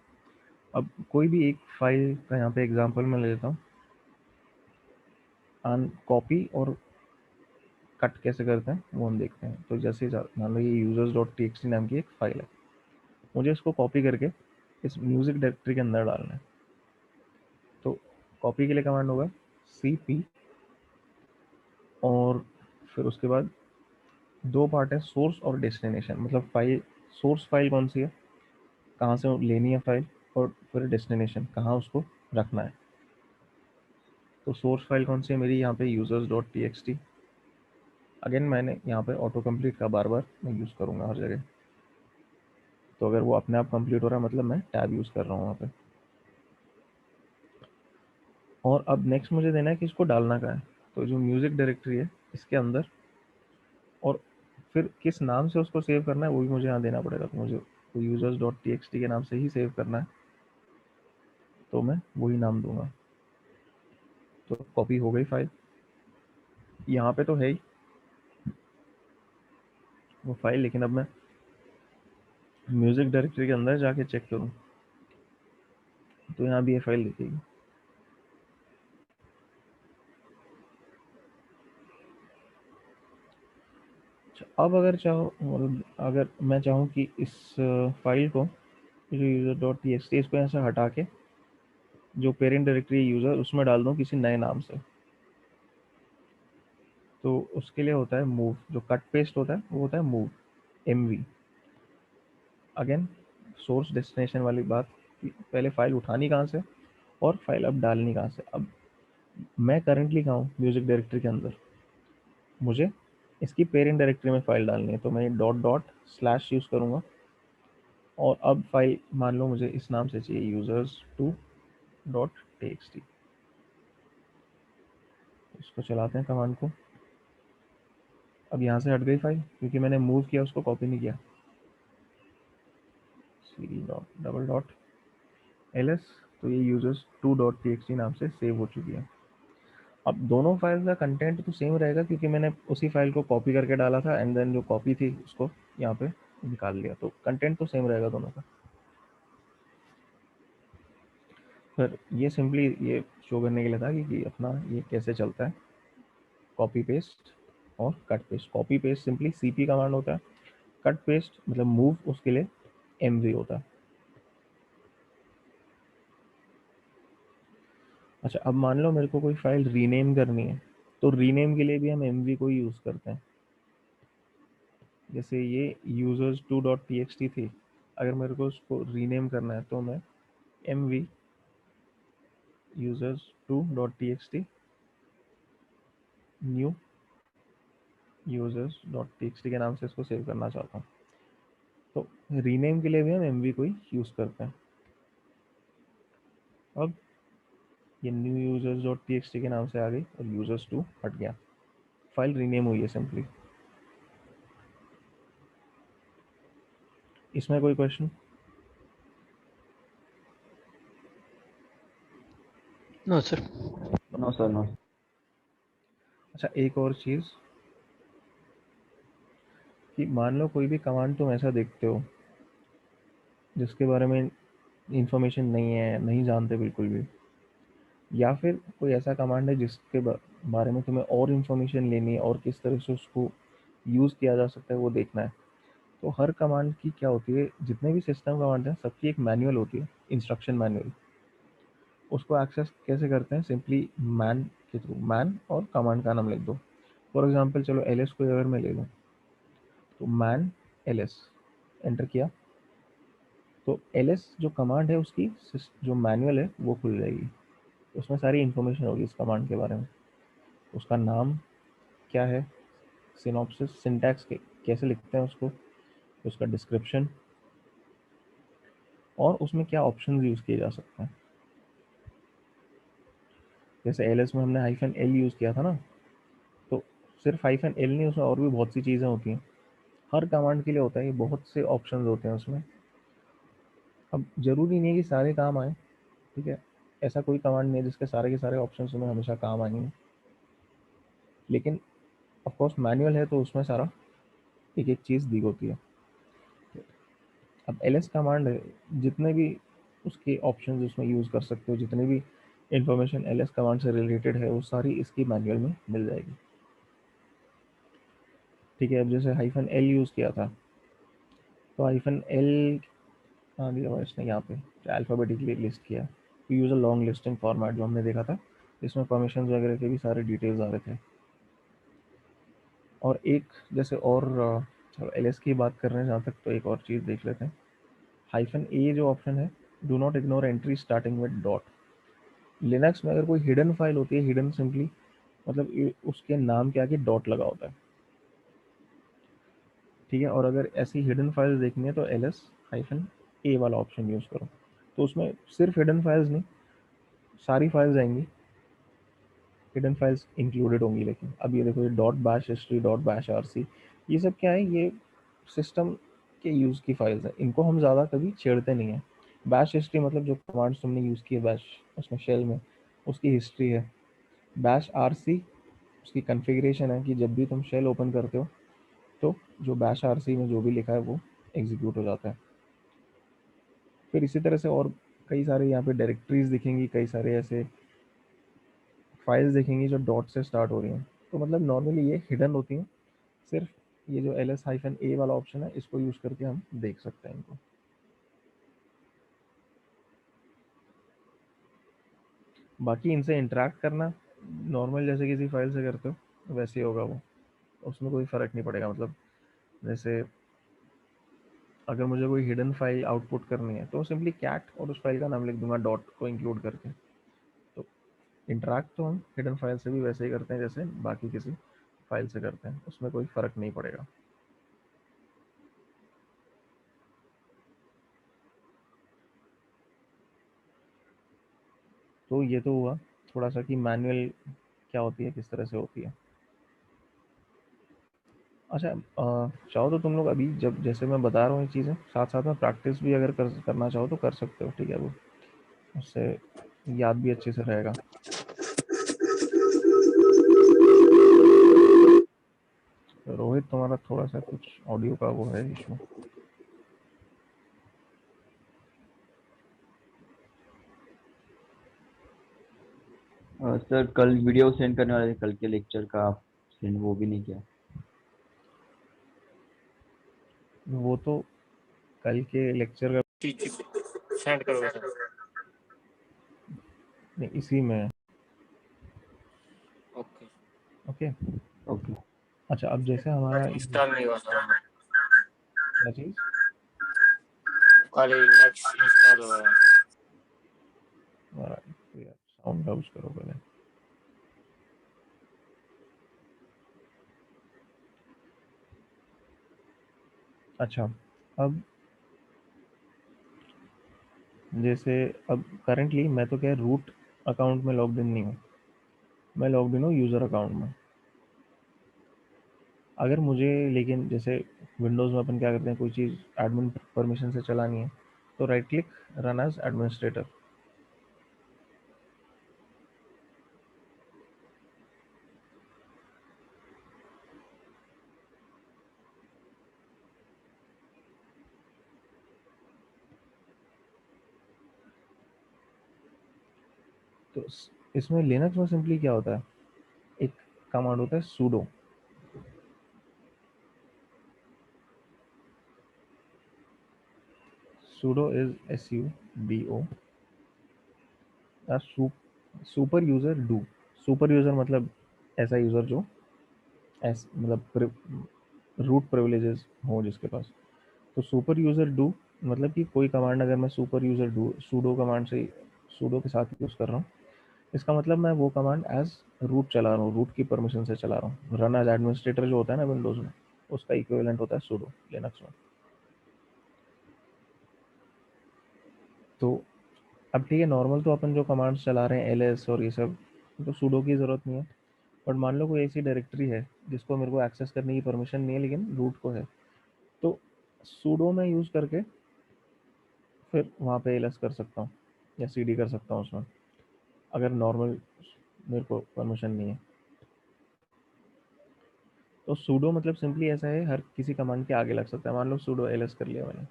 अब कोई भी एक फाइल का यहाँ पे एग्जांपल मैं ले लेता हूँ, कॉपी और कट कैसे करते हैं वो हम देखते हैं। तो जैसे मान लो ये users.txt नाम की एक फाइल है, मुझे इसको कॉपी करके इस म्यूजिक डायरेक्टरी के अंदर डालना है। तो कॉपी के लिए कमांड होगा cp, और फिर उसके बाद दो पार्ट है, सोर्स और डेस्टिनेशन। मतलब फाइल, सोर्स फाइल कौन सी है, कहाँ से लेनी है फाइल, और फिर डेस्टिनेशन कहाँ उसको रखना है। तो सोर्स फाइल कौन सी है मेरी, यहाँ पे users.txt। अगेन मैंने यहाँ पे ऑटो कंप्लीट का बार बार मैं यूज़ करूँगा हर जगह। तो अगर वो अपने आप कंप्लीट हो रहा है मतलब मैं टैब यूज़ कर रहा हूँ वहाँ पे। और अब नेक्स्ट मुझे देना है कि इसको डालना कहाँ है। तो जो म्यूज़िक डायरेक्टरी है इसके अंदर, और फिर किस नाम से उसको सेव करना है वो भी मुझे यहाँ देना पड़ेगा। तो मुझे तो users.txt के नाम से ही सेव करना है, तो मैं वही नाम दूंगा। तो कॉपी हो गई फाइल, यहाँ पे तो है ही वो फाइल, लेकिन अब मैं म्यूज़िक डायरेक्टरी के अंदर जाके चेक करूँ तो यहाँ भी ये फाइल दिखेगी। अच्छा, अब अगर चाहो, मतलब अगर मैं चाहूँ कि इस फाइल को, जो user.txt, इसको यहाँ से हटा के जो पेरेंट डायरेक्टरी है यूज़र, उसमें डाल दूँ किसी नए नाम से, तो उसके लिए होता है मूव। जो कट पेस्ट होता है वो होता है move, mv। Again source destination वाली बात, पहले फाइल उठानी कहाँ से और फाइल अब डालनी कहाँ से। अब मैं करंटली कहाँ हूँ, म्यूजिक डायरेक्टरी के अंदर, मुझे इसकी पेरेंट डायरेक्टरी में फाइल डालनी है, तो मैं डॉट डॉट स्लैश यूज़ करूँगा। और अब फाइल मान लो मुझे इस नाम से चाहिए, users2.txt। इसको चलाते हैं कमांड को। अब यहाँ से हट गई फाइल क्योंकि मैंने मूव किया, उसको कॉपी नहीं किया। cd.ls, तो ये users2.txt नाम से सेव हो चुकी है। अब दोनों फाइल का कंटेंट तो सेम रहेगा क्योंकि मैंने उसी फाइल को कॉपी करके डाला था, एंड देन जो कॉपी थी उसको यहाँ पे निकाल लिया, तो कंटेंट तो सेम रहेगा दोनों का। फिर ये सिंपली ये शो करने के लिए था कि अपना ये कैसे चलता है, कॉपी पेस्ट और cut paste. Copy paste simply cp command होता है, कट पेस्ट मतलब मूव, उसके लिए mv होता है। अच्छा, अब मान लो मेरे को कोई फाइल रीनेम करनी है, तो रीनेम के लिए भी हम mv को ही यूज़ करते हैं। जैसे ये users2.txt थी, अगर मेरे को उसको रीनेम करना है तो मैं mv users2.txt न्यू users.txt के नाम से इसको सेव करना चाहता हूँ, तो रीनेम के लिए भी हम mv को ही यूज़ करते हैं। अब ये न्यू users.txt के नाम से आ गई और users2 हट गया, फाइल रीनेम हुई है सिंपली। इसमें कोई question?
No sir.
No sir, no.
अच्छा, एक और चीज़ कि मान लो कोई भी कमांड तुम ऐसा देखते हो जिसके बारे में इंफॉर्मेशन नहीं है, नहीं जानते बिल्कुल भी, या फिर कोई ऐसा कमांड है जिसके बारे में तुम्हें और इन्फॉर्मेशन लेनी है और किस तरह से उसको यूज़ किया जा सकता है वो देखना है, तो हर कमांड की क्या होती है, जितने भी सिस्टम कमांड हैं सबकी एक मैनुअल होती है, इंस्ट्रक्शन मैनुअल। उसको एक्सेस कैसे करते हैं? सिंपली मैन के थ्रू, मैन और कमांड का नाम लिख दो। फॉर एग्जांपल चलो ls को अगर मैं ले लूँ तो मैन ls एंटर किया तो ls जो कमांड है उसकी जो मैनुअल है वो खुल जाएगी। उसमें सारी इन्फॉर्मेशन होगी इस कमांड के बारे में, उसका नाम क्या है, सिनॉप्सिस, सिंटैक्स कैसे लिखते हैं उसको, उसका डिस्क्रिप्शन, और उसमें क्या ऑप्शंस यूज़ किए जा सकते हैं। जैसे ls में हमने -l यूज़ किया था ना, तो सिर्फ -l नहीं, उसमें और भी बहुत सी चीज़ें होती हैं। हर कमांड के लिए होता है, ये बहुत से ऑप्शंस होते हैं उसमें। अब ज़रूरी नहीं है कि सारे काम आए, ठीक है, ऐसा कोई कमांड नहीं है जिसके सारे के सारे ऑप्शंस तुम्हें हमेशा काम आएंगे, लेकिन ऑफ कोर्स मैनुअल है तो उसमें सारा एक एक चीज़ दी होती है। अब ls कमांड है, जितने भी उसके ऑप्शंस उसमें यूज़ कर सकते हो, जितनी भी इंफॉर्मेशन ls कमांड से रिलेटेड है वो सारी इसकी मैनुअल में मिल जाएगी। ठीक है, अब जैसे -l यूज़ किया था तो -l कहाँ दिया हुआ है इसने, यहाँ पे अल्फ़ाबेटिकली लिस्ट किया, तो use a long listing format जो हमने देखा था, इसमें परमिशंस वगैरह के भी सारे डिटेल्स आ रहे थे। और एक जैसे और चलो ls की बात कर रहे हैं जहाँ तक, तो एक और चीज़ देख लेते हैं। -a जो ऑप्शन है, do not ignore entry starting with dot. Linux में अगर कोई हिडन फाइल होती है, हिडन सिंपली मतलब उसके नाम के आगे डॉट लगा होता है, ठीक है, और अगर ऐसी हिडन फाइल्स देखनी है तो ls-a वाला ऑप्शन यूज़ करो, तो उसमें सिर्फ हिडन फाइल्स नहीं, सारी फाइल्स आएंगी, हिडन फाइल्स इंक्लूडेड होंगी। लेकिन अब ये देखो, ये .bash history .bash-rc, ये सब क्या है, ये सिस्टम के यूज़ की फाइल्स हैं, इनको हम ज़्यादा कभी छेड़ते नहीं हैं। बैश हिस्ट्री मतलब जो कमांड्स तुमने यूज़ की है बैश उसमें शेल में, उसकी हिस्ट्री है। bash-rc उसकी कॉन्फ़िगरेशन है कि जब भी तुम शेल ओपन करते हो तो जो bash-rc में जो भी लिखा है वो एग्जीक्यूट हो जाता है। फिर इसी तरह से और कई सारे यहाँ पे डायरेक्टरीज दिखेंगी, कई सारे ऐसे फाइल्स देखेंगी जो डॉट से स्टार्ट हो रही हैं, तो मतलब नॉर्मली ये हिडन होती हैं, सिर्फ ये जो ls-a वाला ऑप्शन है इसको यूज़ करके हम देख सकते हैं इनको। बाकी इनसे इंटरेक्ट करना नॉर्मल जैसे किसी फाइल से करते हो वैसे ही होगा वो, उसमें कोई फ़र्क नहीं पड़ेगा। मतलब जैसे अगर मुझे कोई हिडन फाइल आउटपुट करनी है तो सिंपली कैट और उस फाइल का नाम लिख दूंगा डॉट को इंक्लूड करके। तो इंटरेक्ट तो हम हिडन फाइल से भी वैसे ही करते हैं जैसे बाकी किसी फाइल से करते हैं, उसमें कोई फ़र्क नहीं पड़ेगा। तो ये तो हुआ थोड़ा सा कि मैनुअल क्या होती है, किस तरह से होती है। अच्छा, चाहो तो तुम लोग अभी जब जैसे मैं बता रहा हूँ ये चीज़ें, साथ साथ में प्रैक्टिस भी अगर करना चाहो तो कर सकते हो, ठीक है, वो उससे याद भी अच्छे से रहेगा। रोहित, तुम्हारा थोड़ा सा कुछ ऑडियो का वो है इशू।
सर कल वीडियो सेंड करने वाले थे कल के लेक्चर का, आप सेंड वो भी नहीं किया।
वो तो कल के लेक्चर का
सेंड करोगे सर?
नहीं, इसी में ओके।
ओके।
अच्छा, अब जैसे हमारा
इंस्टॉल नहीं हुआ था
क्या चीज़?
खाली नेक्स्ट इंस्टॉल हुआ है।
तो यार साउंड हाउस करो पहले। अच्छा, अब जैसे अब करंटली मैं तो क्या रूट अकाउंट में लॉग्ड इन नहीं हूँ, मैं लॉग्ड इन हूँ यूज़र अकाउंट में। अगर मुझे लेकिन जैसे विंडोज़ में अपन क्या करते हैं, कोई चीज़ एडमिन परमिशन से चलानी है तो right click, run as administrator. तो इसमें लिनक्स में सिंपली क्या होता है, एक कमांड होता है sudo। sudo is SUDO। Super user do. Super user मतलब ऐसा यूज़र जो मतलब रूट प्रिविलेजेस हो जिसके पास। तो सुपर यूज़र डू मतलब कि कोई कमांड अगर मैं super user do sudo command से sudo के साथ यूज़ कर रहा हूँ, इसका मतलब मैं वो कमांड एज रूट चला रहा हूँ, रूट की परमिशन से चला रहा हूँ। रन एज एडमिनिस्ट्रेटर जो होता है ना विंडोज़ में, उसका इक्विवेलेंट होता है sudo लिनक्स में। तो अब ठीक है, नॉर्मल तो अपन जो कमांड्स चला रहे हैं ls और ये सब, तो sudo की ज़रूरत नहीं है। बट मान लो कोई ऐसी डायरेक्टरी है जिसको मेरे को एक्सेस करने की परमिशन नहीं है लेकिन रूट को है, तो sudo में यूज़ करके फिर वहाँ पे ls कर सकता हूँ या cd कर सकता हूँ उसमें, अगर नॉर्मल मेरे को परमिशन नहीं है। तो sudo मतलब सिंपली ऐसा है, हर किसी कमांड के आगे लग सकता है। मान लो sudo ls कर लिया मैंने,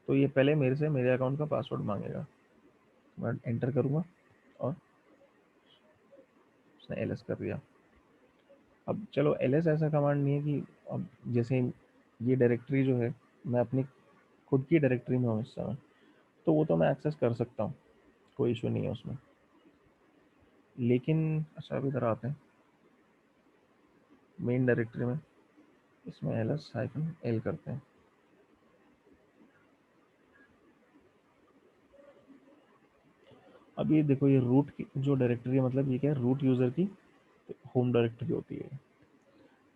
तो ये पहले मेरे से मेरे अकाउंट का पासवर्ड मांगेगा, मैं एंटर करूँगा और उसने ls कर दिया। अब चलो ls ऐसा कमांड नहीं है कि अब जैसे ये डायरेक्टरी जो है मैं अपनी खुद की डायरेक्टरी में हूँ इस समय, तो वो तो मैं एक्सेस कर सकता हूँ, कोई इशू नहीं है उसमें। लेकिन अच्छा अभी इधर आते हैं मेन डायरेक्टरी में, इसमें ls-l करते हैं। अब ये देखो, ये रूट की जो डायरेक्टरी है, मतलब ये क्या है, रूट यूज़र की होम डायरेक्टरी होती है।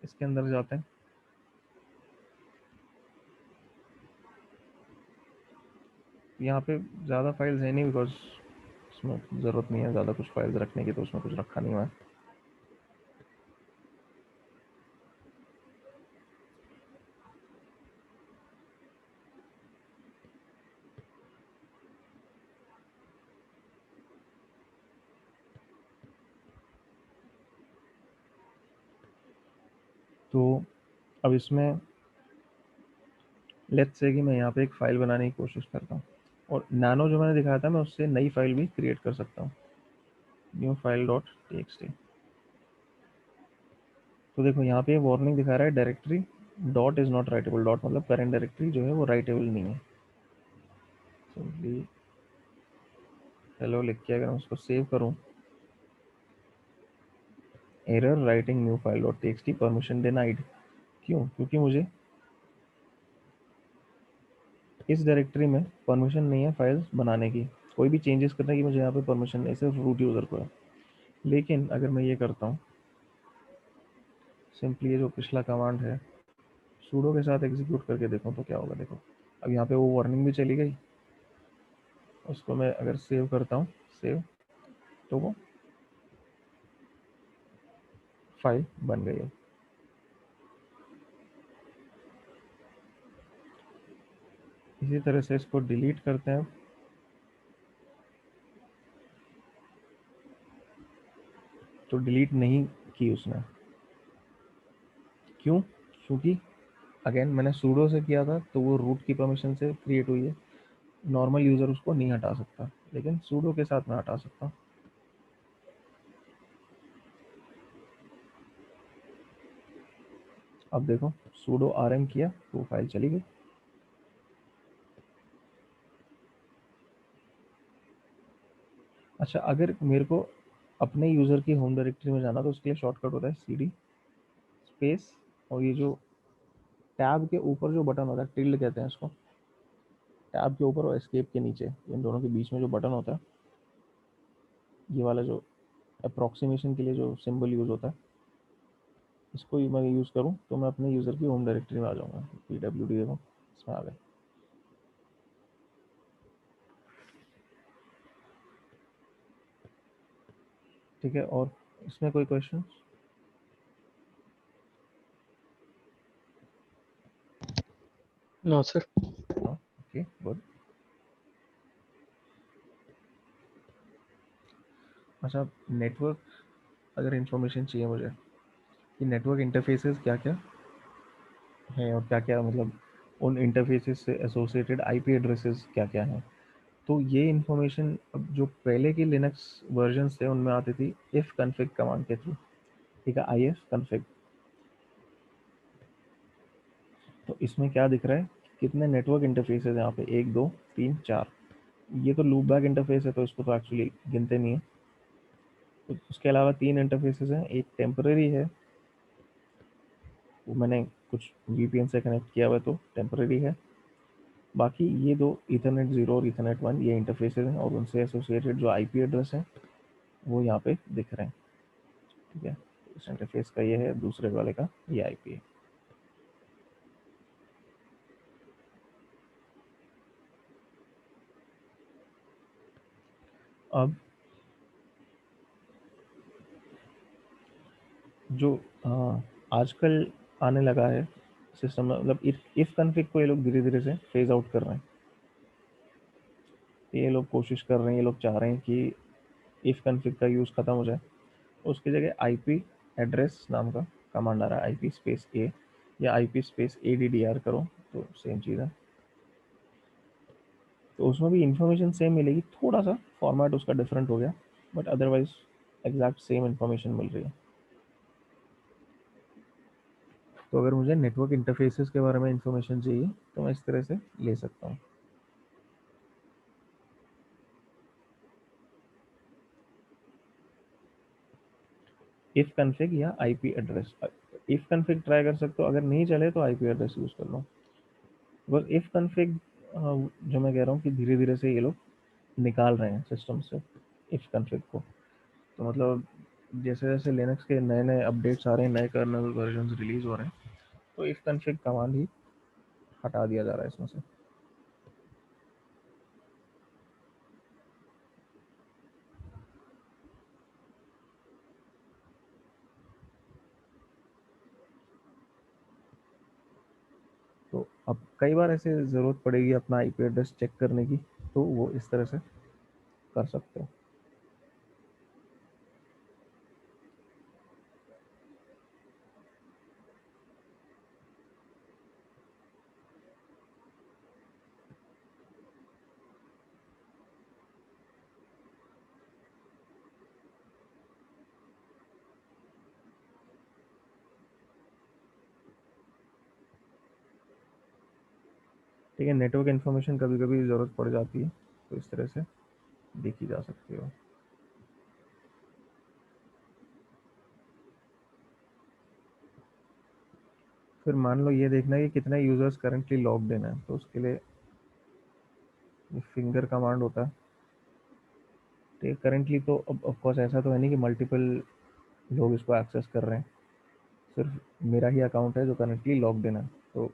इसके अंदर जाते हैं, यहाँ पे ज़्यादा फाइल्स है नहीं बिकॉज उसमें ज़रूरत नहीं है ज़्यादा कुछ फाइल्स रखने की, तो उसमें कुछ रखा नहीं हुआ है। तो अब इसमें लेट्स से कि मैं यहाँ पे एक फ़ाइल बनाने की कोशिश करता हूँ, और नैनो जो मैंने दिखाया था मैं उससे नई फाइल भी क्रिएट कर सकता हूँ, न्यू फाइल डॉट txt। तो देखो यहाँ पे वार्निंग दिखा रहा है directory dot is not writable. Dot मतलब करेंट डायरेक्टरी जो है वो राइटेबल नहीं है। सिंपली हेलो लिख के अगर मैं उसको सेव करूँ, error writing new file dot txt permission denied. क्यों? क्योंकि मुझे इस डायरेक्टरी में परमिशन नहीं है फाइल्स बनाने की, कोई भी चेंजेस करने की मुझे यहाँ पे परमिशन नहीं, सिर्फ रूट यूज़र को है। लेकिन अगर मैं ये करता हूँ, सिंपली ये जो पिछला कमांड है sudo के साथ एग्जीक्यूट करके देखूँ तो क्या होगा। देखो अब यहाँ पे वो वार्निंग भी चली गई, उसको मैं अगर सेव करता हूँ, सेव, तो वो फाइल बन गई है। इसी तरह से इसको डिलीट करते हैं, तो डिलीट नहीं की उसने। क्यों? क्योंकि अगेन मैंने sudo से किया था तो वो रूट की परमिशन से क्रिएट हुई है, नॉर्मल यूज़र उसको नहीं हटा सकता, लेकिन sudo के साथ मैं हटा सकता हूँ। अब देखो sudo rm किया तो फाइल चली गई। अच्छा, अगर मेरे को अपने यूज़र की होम डायरेक्टरी में जाना, तो उसके लिए शॉर्टकट होता है cd स्पेस और ये जो टैब के ऊपर जो बटन होता है, टिल्ड कहते हैं इसको, टैब के ऊपर और एस्केप के नीचे, इन दोनों के बीच में जो बटन होता है, ये वाला जो अप्रॉक्सीमेशन के लिए जो सिंबल यूज़ होता है, इसको ही मैं यूज़ करूँ तो मैं अपने यूज़र की होम डायरेक्टरी में आ जाऊँगा। pwd देखो इसमें आ गए। ठीक है, और इसमें कोई question?
No, sir.
Okay good. अच्छा, नेटवर्क अगर इंफॉर्मेशन चाहिए मुझे कि नेटवर्क इंटरफेसेस क्या क्या हैं और क्या क्या मतलब उन इंटरफेसेस से एसोसिएटेड आईपी एड्रेसेस क्या क्या हैं, तो ये इन्फॉर्मेशन अब जो पहले की लिनक्स वर्जन थे उनमें आती थी इफ कन्फिग कमांड के थ्रू। ठीक है, आई एफ कन्फिग। तो इसमें क्या दिख रहा है, कितने नेटवर्क इंटरफेसेस हैं यहाँ पे, 1 2 3 4। ये तो लूप बैक इंटरफेस है तो इसको तो एक्चुअली गिनते नहीं है। तो उसके अलावा 3 इंटरफेसेस हैं, एक टेम्पररी है, वो मैंने कुछ वीपीएन से कनेक्ट किया हुआ है तो टेम्पररी है। बाकी ये दो ईथरनेट 0 और ईथरनेट 1 ये इंटरफेसेस हैं और उनसे एसोसिएटेड जो आईपी एड्रेस हैं वो यहाँ पे दिख रहे हैं। ठीक है, इस इंटरफेस का ये है, दूसरे वाले का ये आईपी है। अब जो आजकल आने लगा है सिस्टम में, मतलब इफ कन्फिग को ये लोग धीरे धीरे से फेज आउट कर रहे हैं। ये लोग कोशिश कर रहे हैं, ये लोग चाह रहे हैं कि इफ कन्फिग का यूज़ ख़त्म हो जाए, उसकी जगह आईपी एड्रेस नाम का कमांड आ रहा है, आईपी स्पेस ए या आईपी स्पेस ADDR करो तो सेम चीज़ है। तो उसमें भी इंफॉर्मेशन सेम मिलेगी, थोड़ा सा फॉर्मेट उसका डिफरेंट हो गया, but otherwise exact same information मिल रही है। तो अगर मुझे नेटवर्क इंटरफेसेस के बारे में इंफॉर्मेशन चाहिए तो मैं इस तरह से ले सकता हूँ। इफ कन्फिग या IP address, if config try कर सकते हो, अगर नहीं चले तो आईपी एड्रेस यूज़ कर लो। बस इफ कन्फिग जो मैं कह रहा हूँ कि धीरे धीरे से ये लोग निकाल रहे हैं सिस्टम से इफ कन्फिग को। तो मतलब जैसे जैसे लिनक्स के नए नए अपडेट्स आ रहे हैं, नए कर्नल वर्जन रिलीज हो रहे हैं, तो इफ कन्फिग कमांड ही हटा दिया जा रहा है इसमें से। तो अब कई बार ऐसे ज़रूरत पड़ेगी अपना आईपी एड्रेस चेक करने की, तो वो इस तरह से कर सकते हो। ठीक है, नेटवर्क इन्फॉर्मेशन कभी कभी ज़रूरत पड़ जाती है, तो इस तरह से देखी जा सकती हो। फिर मान लो ये देखना है कि कितने यूज़र्स करंटली लॉग्ड इन है, तो उसके लिए फिंगर कमांड होता है। ठीक है, करंटली तो अब ऑफकोर्स ऐसा तो है नहीं कि मल्टीपल लोग इसको एक्सेस कर रहे हैं, सिर्फ मेरा ही अकाउंट है जो करंटली लॉग्ड इन है, तो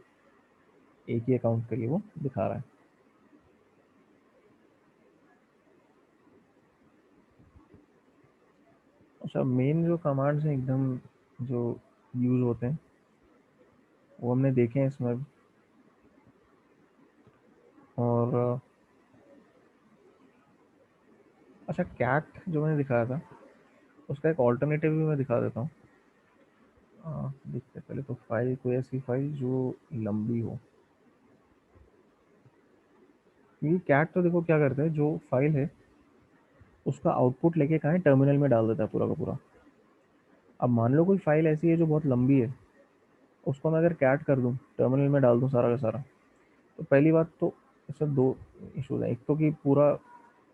एक ही अकाउंट के लिए वो दिखा रहा है। अच्छा, मेन जो कमांड्स हैं एकदम जो यूज़ होते हैं वो हमने देखे हैं इसमें। और अच्छा, कैट जो मैंने दिखाया था उसका एक ऑल्टरनेटिव भी मैं दिखा देता हूँ। देखते हैं पहले तो फाइल, कोई ऐसी फाइल जो लंबी हो, क्योंकि कैट तो देखो क्या करता है, जो फाइल है उसका आउटपुट लेके कहाँ टर्मिनल में डाल देता है पूरा का पूरा। अब मान लो कोई फाइल ऐसी है जो बहुत लंबी है, उसको मैं अगर कैट कर दूँ, टर्मिनल में डाल दूँ सारा का सारा, तो पहली बात तो इसमें दो इशूज़ हैं। एक तो कि पूरा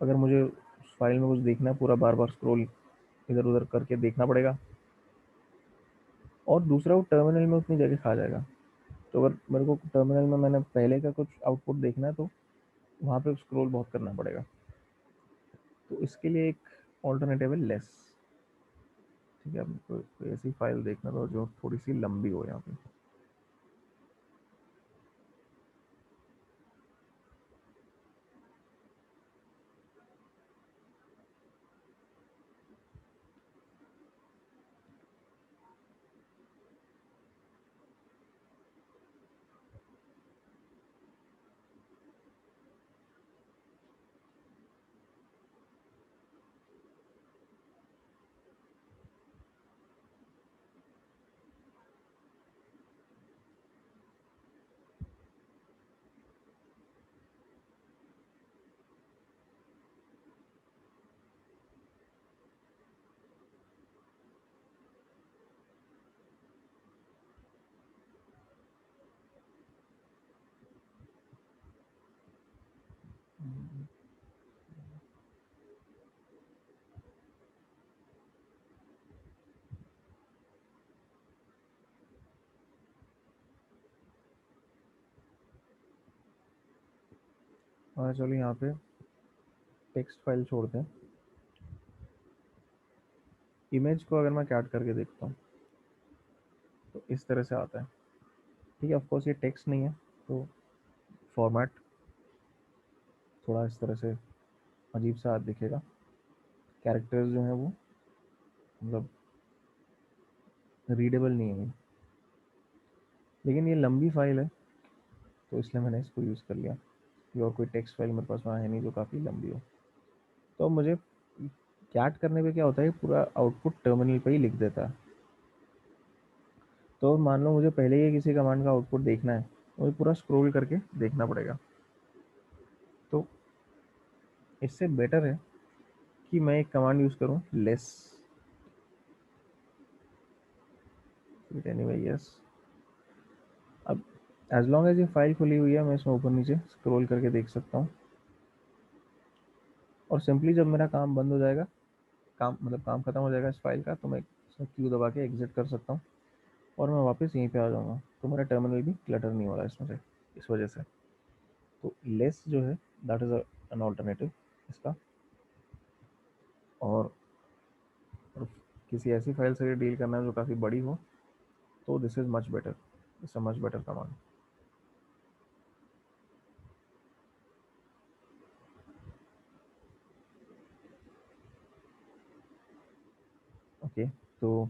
अगर मुझे उस फाइल में कुछ देखना है, पूरा बार बार स्क्रॉल इधर उधर करके देखना पड़ेगा, और दूसरा वो टर्मिनल में उतनी जगह खा जाएगा। तो अगर मेरे को टर्मिनल में मैंने पहले का कुछ आउटपुट देखना है तो वहाँ पे स्क्रॉल बहुत करना पड़ेगा। तो इसके लिए एक ऑल्टरनेटिव है लेस। ठीक है, अब कोई ऐसी फाइल देखना तो जो थोड़ी सी लंबी हो यहाँ पे। और चलो यहाँ पे टेक्स्ट फाइल छोड़ते हैं। इमेज को अगर मैं कैट करके देखता हूँ तो इस तरह से आता है। ठीक है, ऑफकोर्स ये टेक्स्ट नहीं है तो फॉर्मेट थोड़ा इस तरह से अजीब सा दिखेगा, कैरेक्टर्स जो हैं वो मतलब रीडेबल नहीं है, लेकिन ये लंबी फाइल है तो इसलिए मैंने इसको यूज़ कर लिया। ये और कोई टेक्स्ट फाइल मेरे पास वहाँ है नहीं जो काफ़ी लंबी हो। तो मुझे कैट करने पे क्या होता है, पूरा आउटपुट टर्मिनल पे ही लिख देता है। तो मान लो मुझे पहले ही किसी कमांड का आउटपुट देखना है, मुझे पूरा स्क्रॉल करके देखना पड़ेगा। तो इससे बेटर है कि मैं एक कमांड यूज़ करूँ लेस। एनीवे यस, अब एज लॉन्ग एज ये फाइल खुली हुई है मैं इसमें ऊपर नीचे स्क्रॉल करके देख सकता हूँ, और सिंपली जब मेरा काम बंद हो जाएगा, काम मतलब काम खत्म हो जाएगा इस फाइल का, तो मैं इसमें क्यू दबा के एग्जिट कर सकता हूँ और मैं वापस यहीं पे आ जाऊँगा। तो मेरा टर्मिनल भी क्लटर नहीं हो रहा इसमें से, इस वजह से। तो लेस जो है दैट इज़ एन ऑल्टरनेटिव इसका। और किसी ऐसी फाइल से डील करना है जो काफ़ी बड़ी हो तो this is much better, it's a much better command. Okay, तो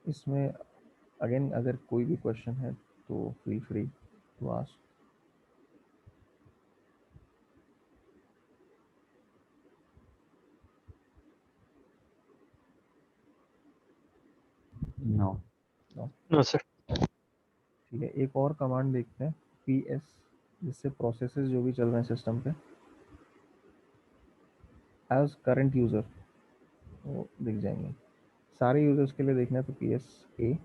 इसमें अगेन अगर कोई भी क्वेश्चन है तो feel free to ask.
No.
No, sir.
ठीक है, एक और कमांड देखते हैं PS, जिससे प्रोसेसेस जो भी चल रहे हैं सिस्टम पे एज करंट यूज़र वो दिख जाएंगे। सारे यूज़र्स के लिए देखना है तो PSA,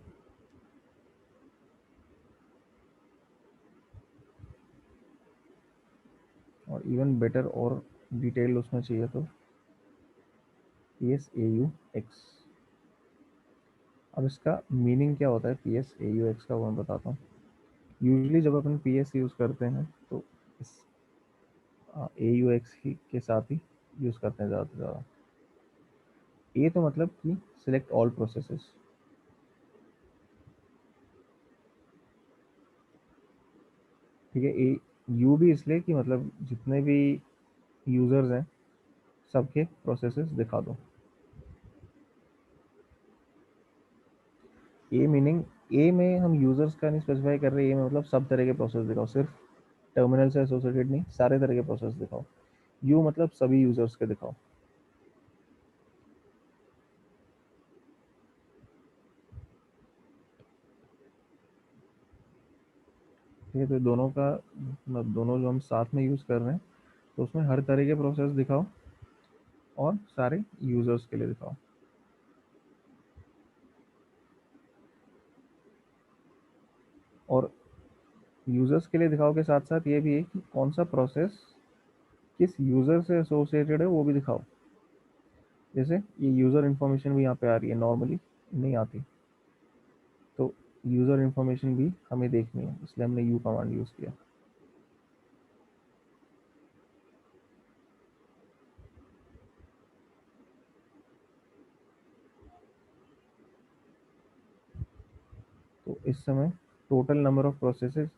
और इवन बेटर और डिटेल उसमें चाहिए तो PSAUX। अब इसका मीनिंग क्या होता है PSAUX का वो मैं बताता हूँ। यूजली जब अपन PS यूज़ करते हैं तो इस AUX ही के साथ ही यूज़ करते हैं ज़्यादा से ज़्यादा। ए तो मतलब कि सिलेक्ट ऑल प्रोसेसेस, ठीक है। ए यू भी इसलिए कि मतलब जितने भी यूज़र्स हैं सबके प्रोसेसेस दिखा दो। ए मीनिंग ए में हम यूज़र्स का नहीं स्पेसिफाई कर रहे, ए में मतलब सब तरह के प्रोसेस दिखाओ, सिर्फ टर्मिनल से एसोसिएटेड नहीं, सारे तरह के प्रोसेस दिखाओ। यू मतलब सभी यूज़र्स के दिखाओ। ठीक है, तो दोनों का मतलब दोनों जो हम साथ में यूज़ कर रहे हैं तो उसमें हर तरह के प्रोसेस दिखाओ और सारे यूज़र्स के लिए दिखाओ। और यूज़र्स के लिए दिखाओ के साथ साथ ये भी है कि कौन सा प्रोसेस किस यूज़र से एसोसिएटेड है वो भी दिखाओ। जैसे ये यूज़र इन्फॉर्मेशन भी यहाँ पे आ रही है, नॉर्मली नहीं आती, तो यूज़र इन्फॉर्मेशन भी हमें देखनी है, इसलिए हमने यू कमांड यूज़ किया। तो इस समय टोटल नंबर ऑफ प्रोसेसेस,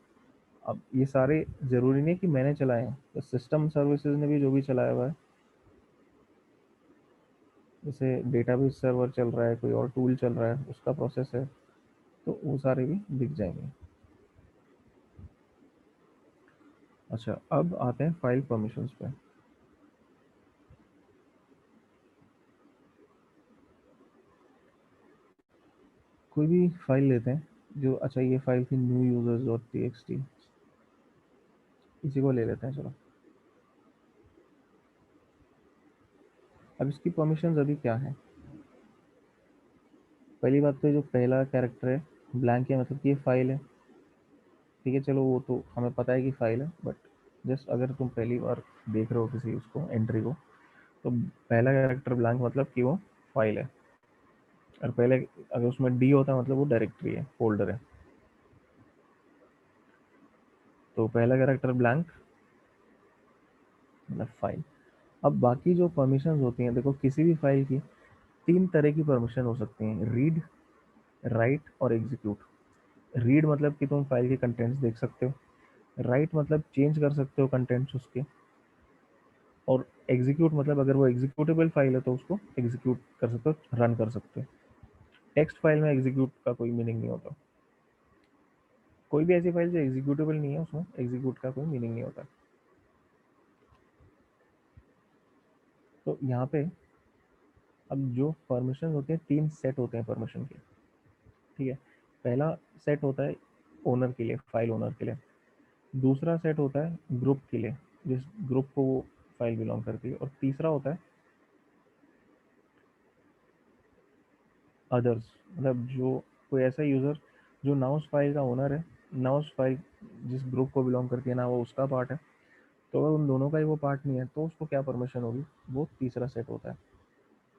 अब ये सारे ज़रूरी नहीं कि मैंने चलाए हैं, तो सिस्टम सर्विसेज ने भी जो भी चलाया हुआ है, जैसे डेटाबेस सर्वर चल रहा है, कोई और टूल चल रहा है, उसका प्रोसेस है, तो वो सारे भी दिख जाएंगे। अच्छा, अब आते हैं फाइल परमिशंस पे। कोई भी फाइल लेते हैं जो, अच्छा ये फाइल थी न्यू यूजर्स डॉट txt, इसी को ले लेते हैं। चलो, अब इसकी परमिशंस अभी क्या है। पहली बात तो जो पहला कैरेक्टर है ब्लैंक है, मतलब कि ये फाइल है, ठीक है, चलो वो तो हमें पता है कि फाइल है, बट जस्ट अगर तुम पहली बार देख रहे हो किसी उसको एंट्री को, तो पहला कैरेक्टर ब्लैंक मतलब कि वो फाइल है, और पहले अगर उसमें डी होता है मतलब वो डायरेक्टरी है, फोल्डर है। तो पहला कैरेक्टर ब्लैंक मतलब फाइल। अब बाकी जो परमिशंस होती हैं, देखो किसी भी फाइल की 3 तरह की परमिशन हो सकती हैं, रीड, राइट और एग्जीक्यूट। रीड मतलब कि तुम फाइल के कंटेंट्स देख सकते हो, राइट मतलब चेंज कर सकते हो कंटेंट्स उसके, और एग्जीक्यूट मतलब अगर वो एग्जीक्यूटेबल फाइल है तो उसको एग्जीक्यूट कर सकते हो, रन कर सकते हो। टेक्स्ट फाइल में एग्जीक्यूट का कोई मीनिंग नहीं होता। कोई भी ऐसी फाइल जो एग्जीक्यूटेबल नहीं है उसमें एग्जीक्यूट का कोई मीनिंग नहीं होता। तो यहाँ पे अब जो परमिशन होते हैं, 3 सेट होते हैं परमिशन के, ठीक है। पहला सेट होता है ओनर के लिए, फाइल ओनर के लिए। दूसरा सेट होता है ग्रुप के लिए, जिस ग्रुप को वो फाइल बिलोंग करती है। और तीसरा होता है अदर्स, मतलब जो कोई ऐसा यूज़र जो ना उस फाइल का ओनर है, ना उस फाइल जिस ग्रुप को बिलोंग करती है ना वो उसका पार्ट है, तो अगर उन दोनों का ही वो पार्ट नहीं है तो उसको क्या परमिशन होगी, वो तीसरा सेट होता है।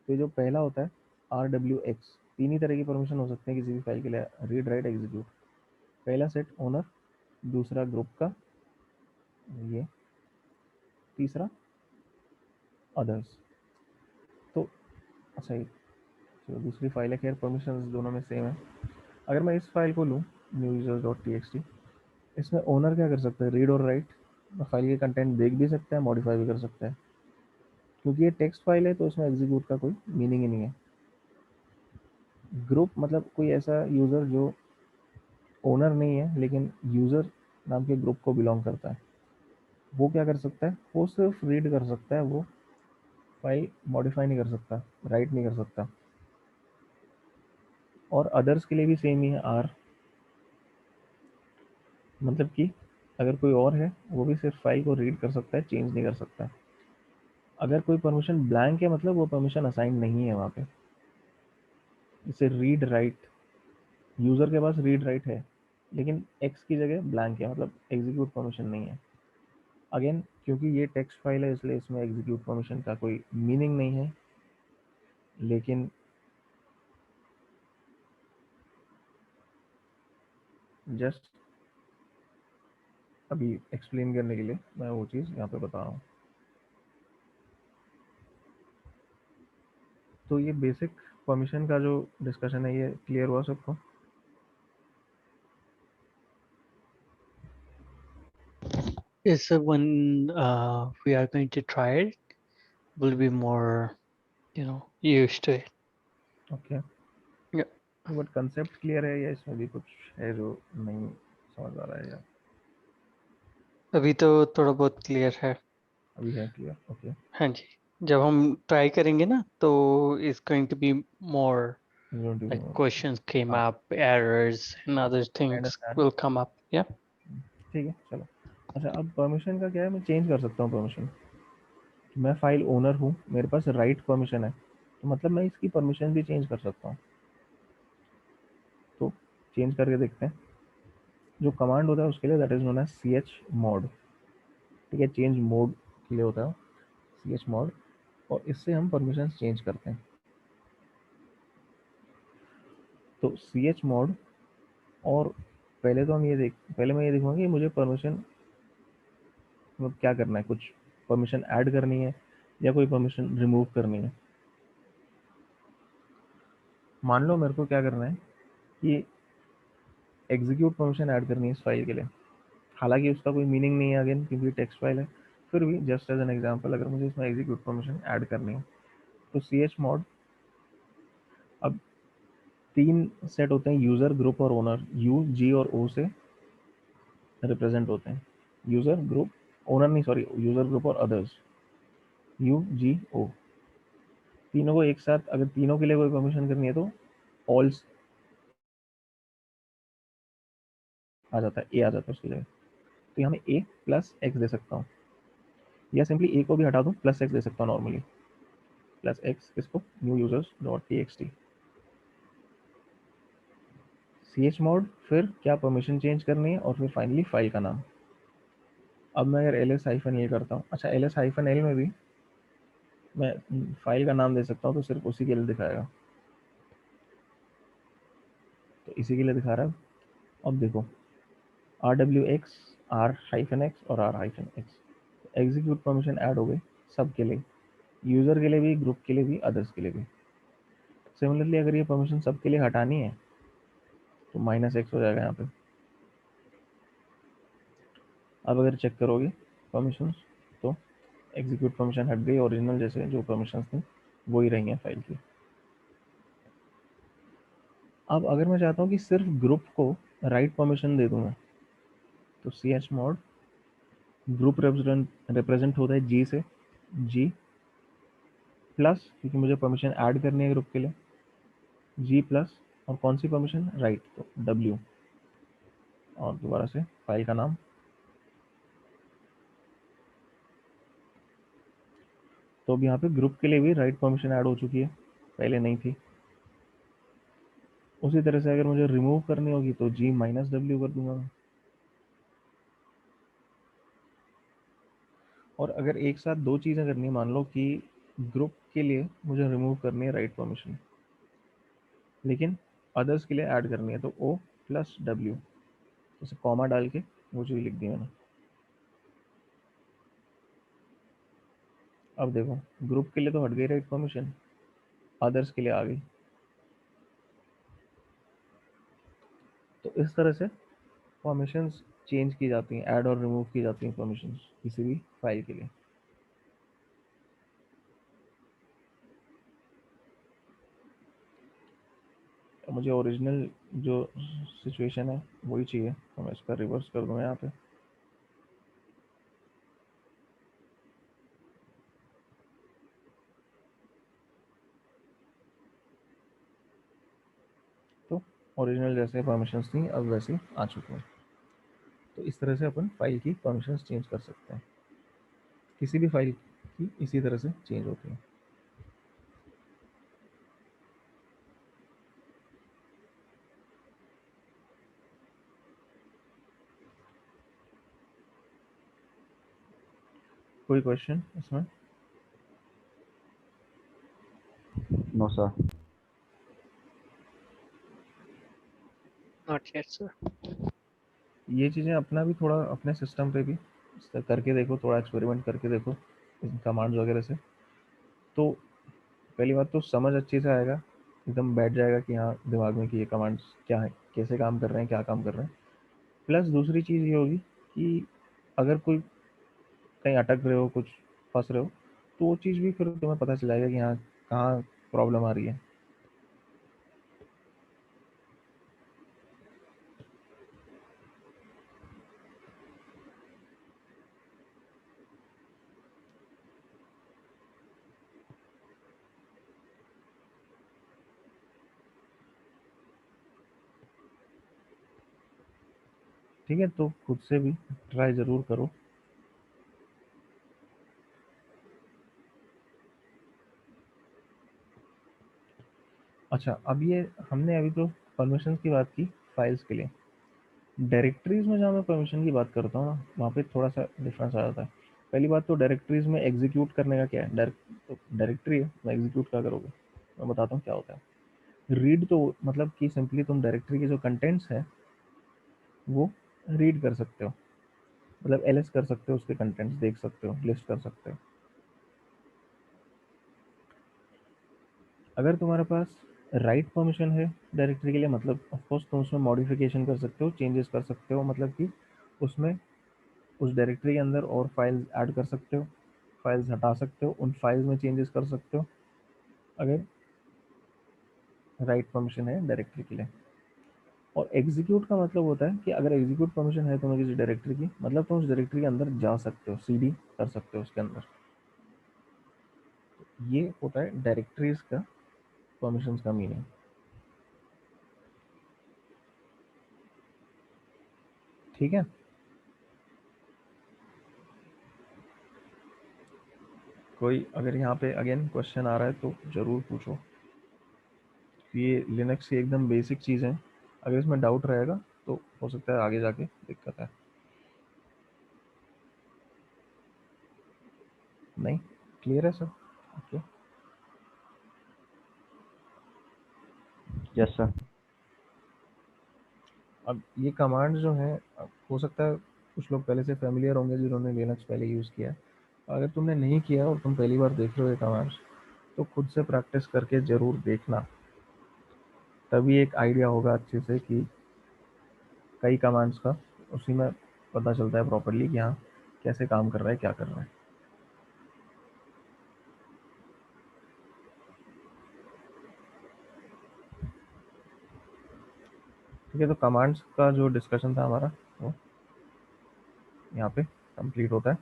तो ये जो पहला होता है RWX, 3 ही तरह की परमिशन हो सकते हैं किसी भी फाइल के लिए, रीड, राइट, एग्जीक्यूट। पहला सेट ओनर, दूसरा ग्रुप का, ये तीसरा अदर्स। तो अच्छा, ये चलो दूसरी फाइल है, खैर परमिशन दोनों में सेम है। अगर मैं इस फाइल को लूँ न्यू यूजर्स डॉट txt, इसमें ओनर क्या कर सकता है, रीड और राइट, फाइल के कंटेंट देख भी सकता है, मॉडिफाई भी कर सकता है। क्योंकि ये टेक्स्ट फाइल है तो इसमें एग्जीक्यूट का कोई मीनिंग ही नहीं है। ग्रुप मतलब कोई ऐसा यूज़र जो ओनर नहीं है लेकिन यूज़र नाम के ग्रुप को बिलोंग करता है, वो क्या कर सकता है, वो सिर्फ रीड कर सकता है, वो फाइल मॉडिफाई नहीं कर सकता, राइट नहीं कर सकता। और अदर्स के लिए भी सेम ही है, आर, मतलब कि अगर कोई और है वो भी सिर्फ फाइल को रीड कर सकता है, चेंज नहीं कर सकता। अगर कोई परमिशन ब्लैंक है मतलब वो परमिशन असाइन नहीं है वहाँ पे। जैसे रीड राइट, यूज़र के पास रीड राइट है लेकिन एक्स की जगह ब्लैंक है, मतलब एग्जीक्यूट परमिशन नहीं है। अगेन क्योंकि ये टेक्स्ट फाइल है इसलिए इसमें एग्जीक्यूट परमिशन का कोई मीनिंग नहीं है, लेकिन जस्ट अभी एक्सप्लेन करने के लिए मैं वो चीज़ यहाँ पे बता रहा हूँ। तो ये बेसिक परमिशन का जो डिस्कशन है ये क्लियर हुआ सबको?
Yes, so when we are going to try it, we'll be more, used to it.
Okay,
Yeah.
But concept clear है या इसमें भी कुछ है जो नहीं समझ आ रहा है, या
अभी तो थोड़ा बहुत क्लियर है।
अभी है क्लियर? ओके,
हाँ जी, जब हम ट्राई करेंगे ना तो it's going to be more like questions came
हाँ,
up, errors and other
I
things
understand.
will come up. Yeah.
ठीक है, चलो। अच्छा, अब परमिशन का क्या है, मैं चेंज कर सकता हूँ परमिशन। मैं फाइल ओनर हूँ, मेरे पास राइट परमिशन है, तो मतलब मैं इसकी परमिशन भी चेंज कर सकता हूँ। तो चेंज करके देखते हैं। जो कमांड होता है उसके लिए that is known as chmod, ठीक है, चेंज मोड के लिए होता है chmod, और इससे हम परमिशंस चेंज करते हैं। तो chmod, और पहले मैं ये देखूंगा कि मुझे परमिशन मतलब क्या करना है, कुछ परमिशन ऐड करनी है या कोई परमिशन रिमूव करनी है। मान लो मेरे को क्या करना है कि एग्जीक्यूट परमिशन ऐड करनी है इस फाइल के लिए, हालांकि उसका कोई मीनिंग नहीं है अगेन क्योंकि टेक्स्ट फाइल है, फिर भी जस्ट एज एन एग्जांपल अगर मुझे इसमें एग्जीक्यूट परमिशन ऐड करनी है तो chmod, अब 3 सेट होते हैं, यूजर, ग्रुप और ओनर। यू, जी और ओ से रिप्रेजेंट होते हैं। यूजर, ग्रुप, ओनर नहीं, सॉरी, यूजर, ग्रुप और अदर्स, यू, जी, ओ। तीनों को एक साथ अगर तीनों के लिए कोई परमिशन करनी है तो ऑल आ जाता है, ए आ जाता है उसकी जगह। तो यहाँ मैं ए प्लस एक्स दे सकता हूँ, या सिंपली ए को भी हटा दूँ, प्लस एक्स दे सकता हूँ नॉर्मली, प्लस एक्स इसको new users dot txt। chmod, फिर क्या परमिशन चेंज करनी है, और फिर फाइनली फाइल का नाम। अब मैं अगर ls-l करता हूँ, अच्छा ls-l में भी मैं फाइल का नाम दे सकता हूँ, तो सिर्फ उसी के लिए दिखाएगा, तो इसी के लिए दिखा रहा है। अब देखो rwx, r-x और r-x, एग्जीक्यूट परमिशन ऐड हो गई सब के लिए, यूजर के लिए भी, ग्रुप के लिए भी, अदर्स के लिए भी। सिमिलरली अगर ये परमिशन सबके लिए हटानी है तो -x हो जाएगा यहाँ पे। अब अगर चेक करोगे परमिशंस तो एग्जीक्यूट परमिशन हट गई, ओरिजिनल जैसे जो परमिशंस थी वो ही रही हैं फाइल की। अब अगर मैं चाहता हूँ कि सिर्फ ग्रुप को राइट परमिशन दे दूँ मैं, तो chmod ग्रुप रिप्रेजेंट होता है जी से, जी प्लस, क्योंकि मुझे परमिशन ऐड करनी है ग्रुप के लिए, जी प्लस, और कौन सी परमिशन, राइट, तो डब्ल्यू, और दोबारा से फाइल का नाम। तो अब यहाँ पे ग्रुप के लिए भी राइट परमिशन ऐड हो चुकी है, पहले नहीं थी। उसी तरह से अगर मुझे रिमूव करनी होगी तो जी -w कर दूंगा मैं। और अगर एक साथ दो चीज़ें करनी है, मान लो कि ग्रुप के लिए मुझे रिमूव करनी है राइट परमिशन, लेकिन अदर्स के लिए ऐड करनी है, तो ओ प्लस डब्ल्यू, जैसे कॉमा डाल के वो चीज़ लिख दी मैंने। अब देखो ग्रुप के लिए तो हट गई राइट परमिशन, अदर्स के लिए आ गई। तो इस तरह से परमिशंस चेंज की जाती हैं, ऐड और रिमूव की जाती हैं परमिशंस किसी भी फाइल के लिए। मुझे ओरिजिनल जो सिचुएशन है वही चाहिए, तो मैं इसका रिवर्स कर दूँ यहाँ पे। तो ओरिजिनल जैसे परमिशंस थी अब वैसे आ चुकी हैं। तो इस तरह से अपन फाइल की परमिशंस चेंज कर सकते हैं, किसी भी फाइल की इसी तरह से चेंज होती है। कोई क्वेश्चन इसमें?
No sir.
Not yet, sir.
ये चीज़ें अपना भी थोड़ा अपने सिस्टम पे भी करके देखो, थोड़ा एक्सपेरिमेंट करके देखो इन कमांड्स वगैरह से, तो पहली बात तो समझ अच्छे से आएगा, एकदम बैठ जाएगा कि हाँ दिमाग में कि ये कमांड्स क्या है, कैसे काम कर रहे हैं, क्या काम कर रहे हैं। प्लस दूसरी चीज़ ये होगी कि अगर कोई कहीं अटक रहे हो, कुछ फंस रहे हो, तो वो चीज़ भी फिर तुम्हें पता चल जाएगा कि हाँ कहाँ प्रॉब्लम आ रही है। ठीक है, तो खुद से भी ट्राई ज़रूर करो। अच्छा, अब ये हमने अभी तो परमिशंस की बात की फाइल्स के लिए, डायरेक्टरीज में जहाँ मैं परमिशन की बात करता हूँ ना, वहाँ पे थोड़ा सा डिफरेंस आ जाता है। पहली बात तो डायरेक्टरीज में एग्जीक्यूट करने का क्या है, डायरेक्टरी है, मैं एग्जीक्यूट क्या करोगे, मैं बताता हूँ क्या होता है। रीड तो मतलब कि सिंपली तुम डायरेक्टरी के जो कंटेंट्स है वो रीड कर सकते हो, मतलब एलएस कर सकते हो, उसके कंटेंट्स देख सकते हो, लिस्ट कर सकते हो। अगर तुम्हारे पास राइट परमिशन है डायरेक्टरी के लिए, मतलब ऑफकोर्स तुम उसमें मॉडिफिकेशन कर सकते हो, चेंजेस कर सकते हो, मतलब कि उसमें उस डायरेक्टरी के अंदर और फाइल्स ऐड कर सकते हो, फाइल्स हटा सकते हो, उन फाइल्स में चेंजेस कर सकते हो, अगर राइट परमिशन है डायरेक्टरी के लिए। और एग्जीक्यूट का मतलब होता है कि अगर एग्जीक्यूट परमिशन है तुम्हें किसी डायरेक्टरी की, मतलब तुम उस डायरेक्टरी के अंदर जा सकते हो, सीडी कर सकते हो उसके अंदर। ये होता है डायरेक्टरीज का परमिशंस का मीनिंग। ठीक है, कोई अगर यहाँ पे अगेन क्वेश्चन आ रहा है तो ज़रूर पूछो। ये लिनक्स की एकदम बेसिक चीज़ है, अगर इसमें डाउट रहेगा तो हो सकता है आगे जाके दिक्कत है। नहीं, क्लियर है सब? ओके।
Yes sir.
अब ये कमांड जो है, अब हो सकता है कुछ लोग पहले से फेमिलियर होंगे जिन्होंने लिनक्स पहले यूज़ किया है। अगर तुमने नहीं किया और तुम पहली बार देख रहे हो ये कमांड्स, तो खुद से प्रैक्टिस करके ज़रूर देखना, तभी एक आइडिया होगा अच्छे से कि कई कमांड्स का उसी में पता चलता है प्रॉपरली कि हाँ कैसे काम कर रहा है, क्या कर रहा है। ठीक है, तो कमांड्स का जो डिस्कशन था हमारा वो यहाँ पे कंप्लीट होता है।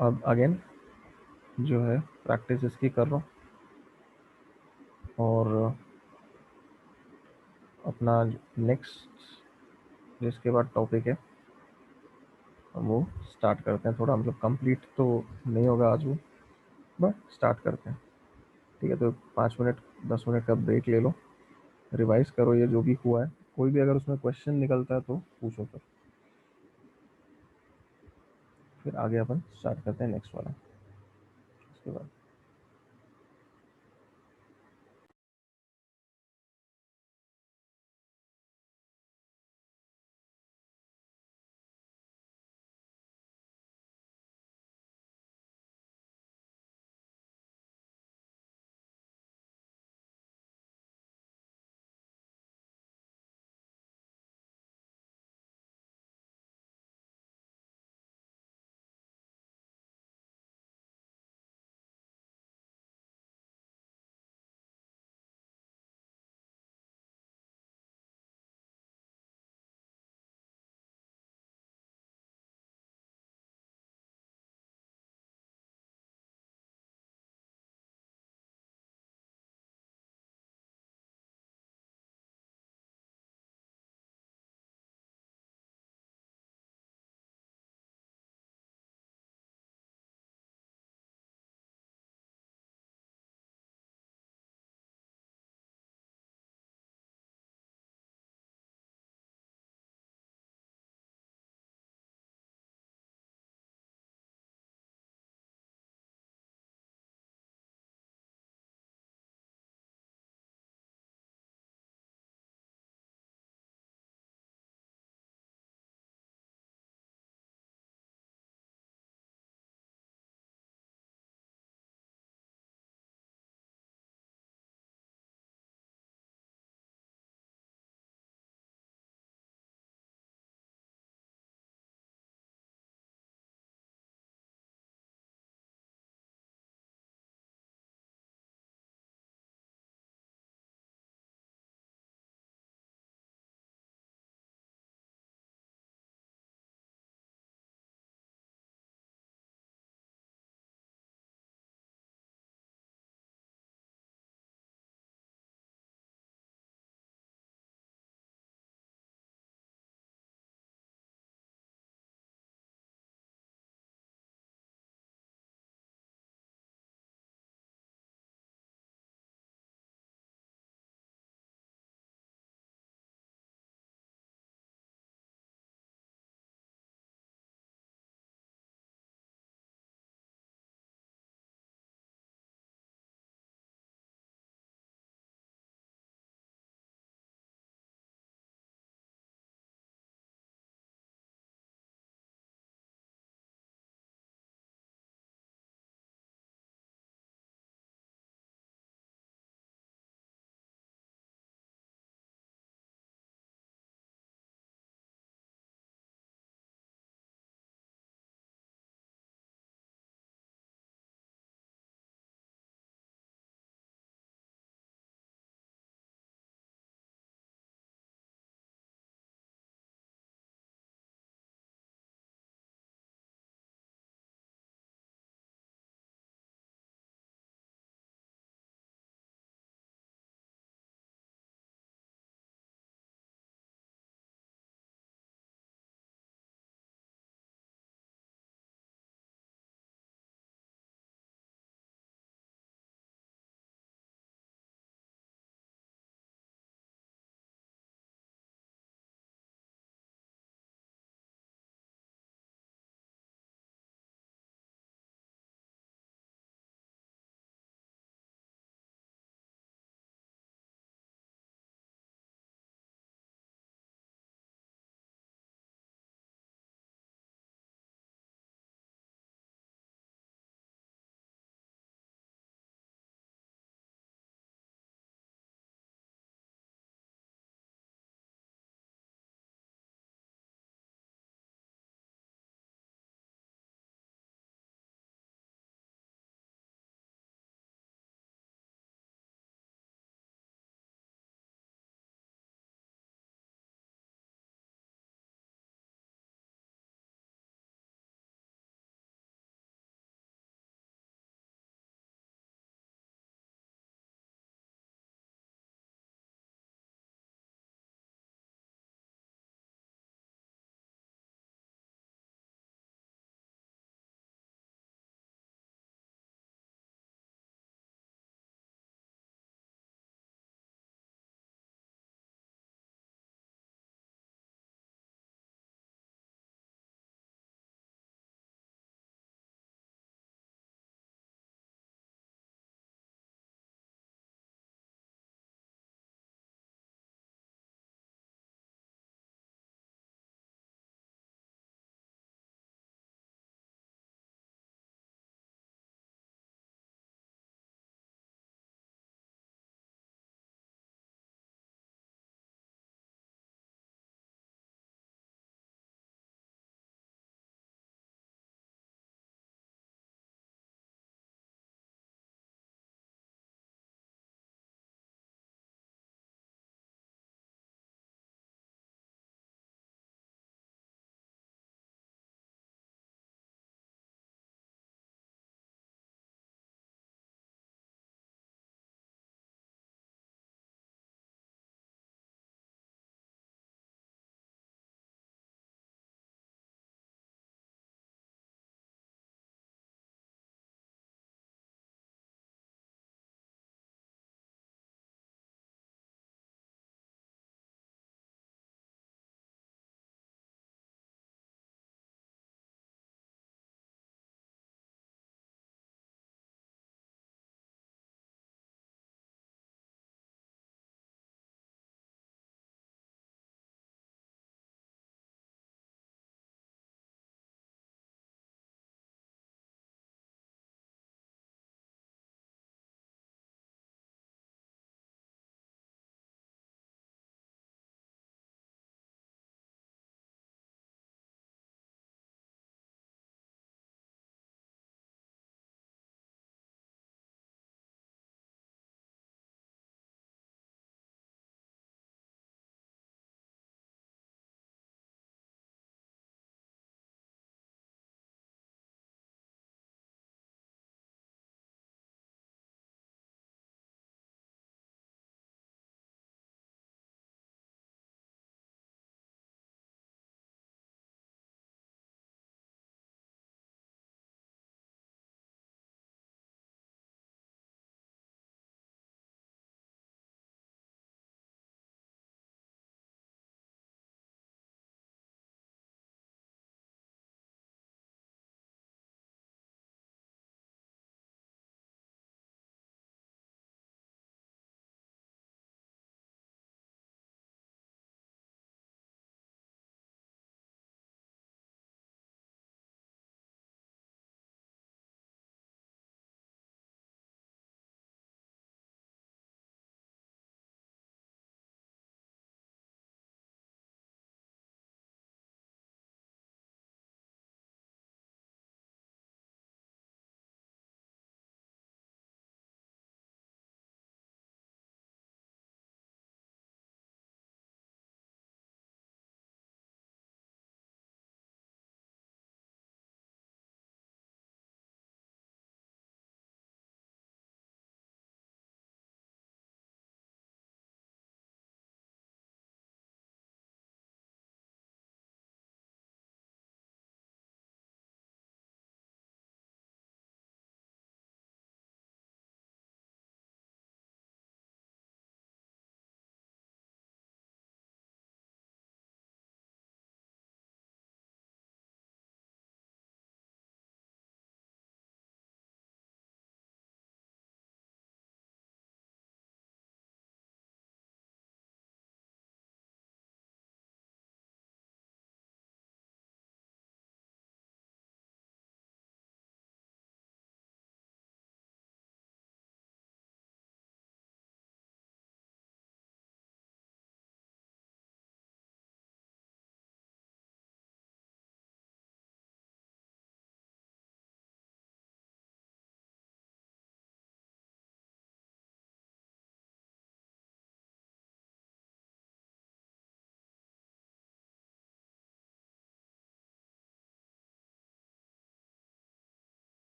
अब अगेन जो है प्रैक्टिस इसकी कर लो, और अपना नेक्स्ट जिसके बाद टॉपिक है वो स्टार्ट करते हैं। थोड़ा मतलब कंप्लीट तो नहीं होगा आज वो, बट स्टार्ट करते हैं। ठीक है, तो 5 मिनट 10 मिनट का ब्रेक ले लो, रिवाइज करो ये जो भी हुआ है, कोई भी अगर उसमें क्वेश्चन निकलता है तो पूछो, फिर आगे अपन स्टार्ट करते हैं नेक्स्ट वाला उसके बाद।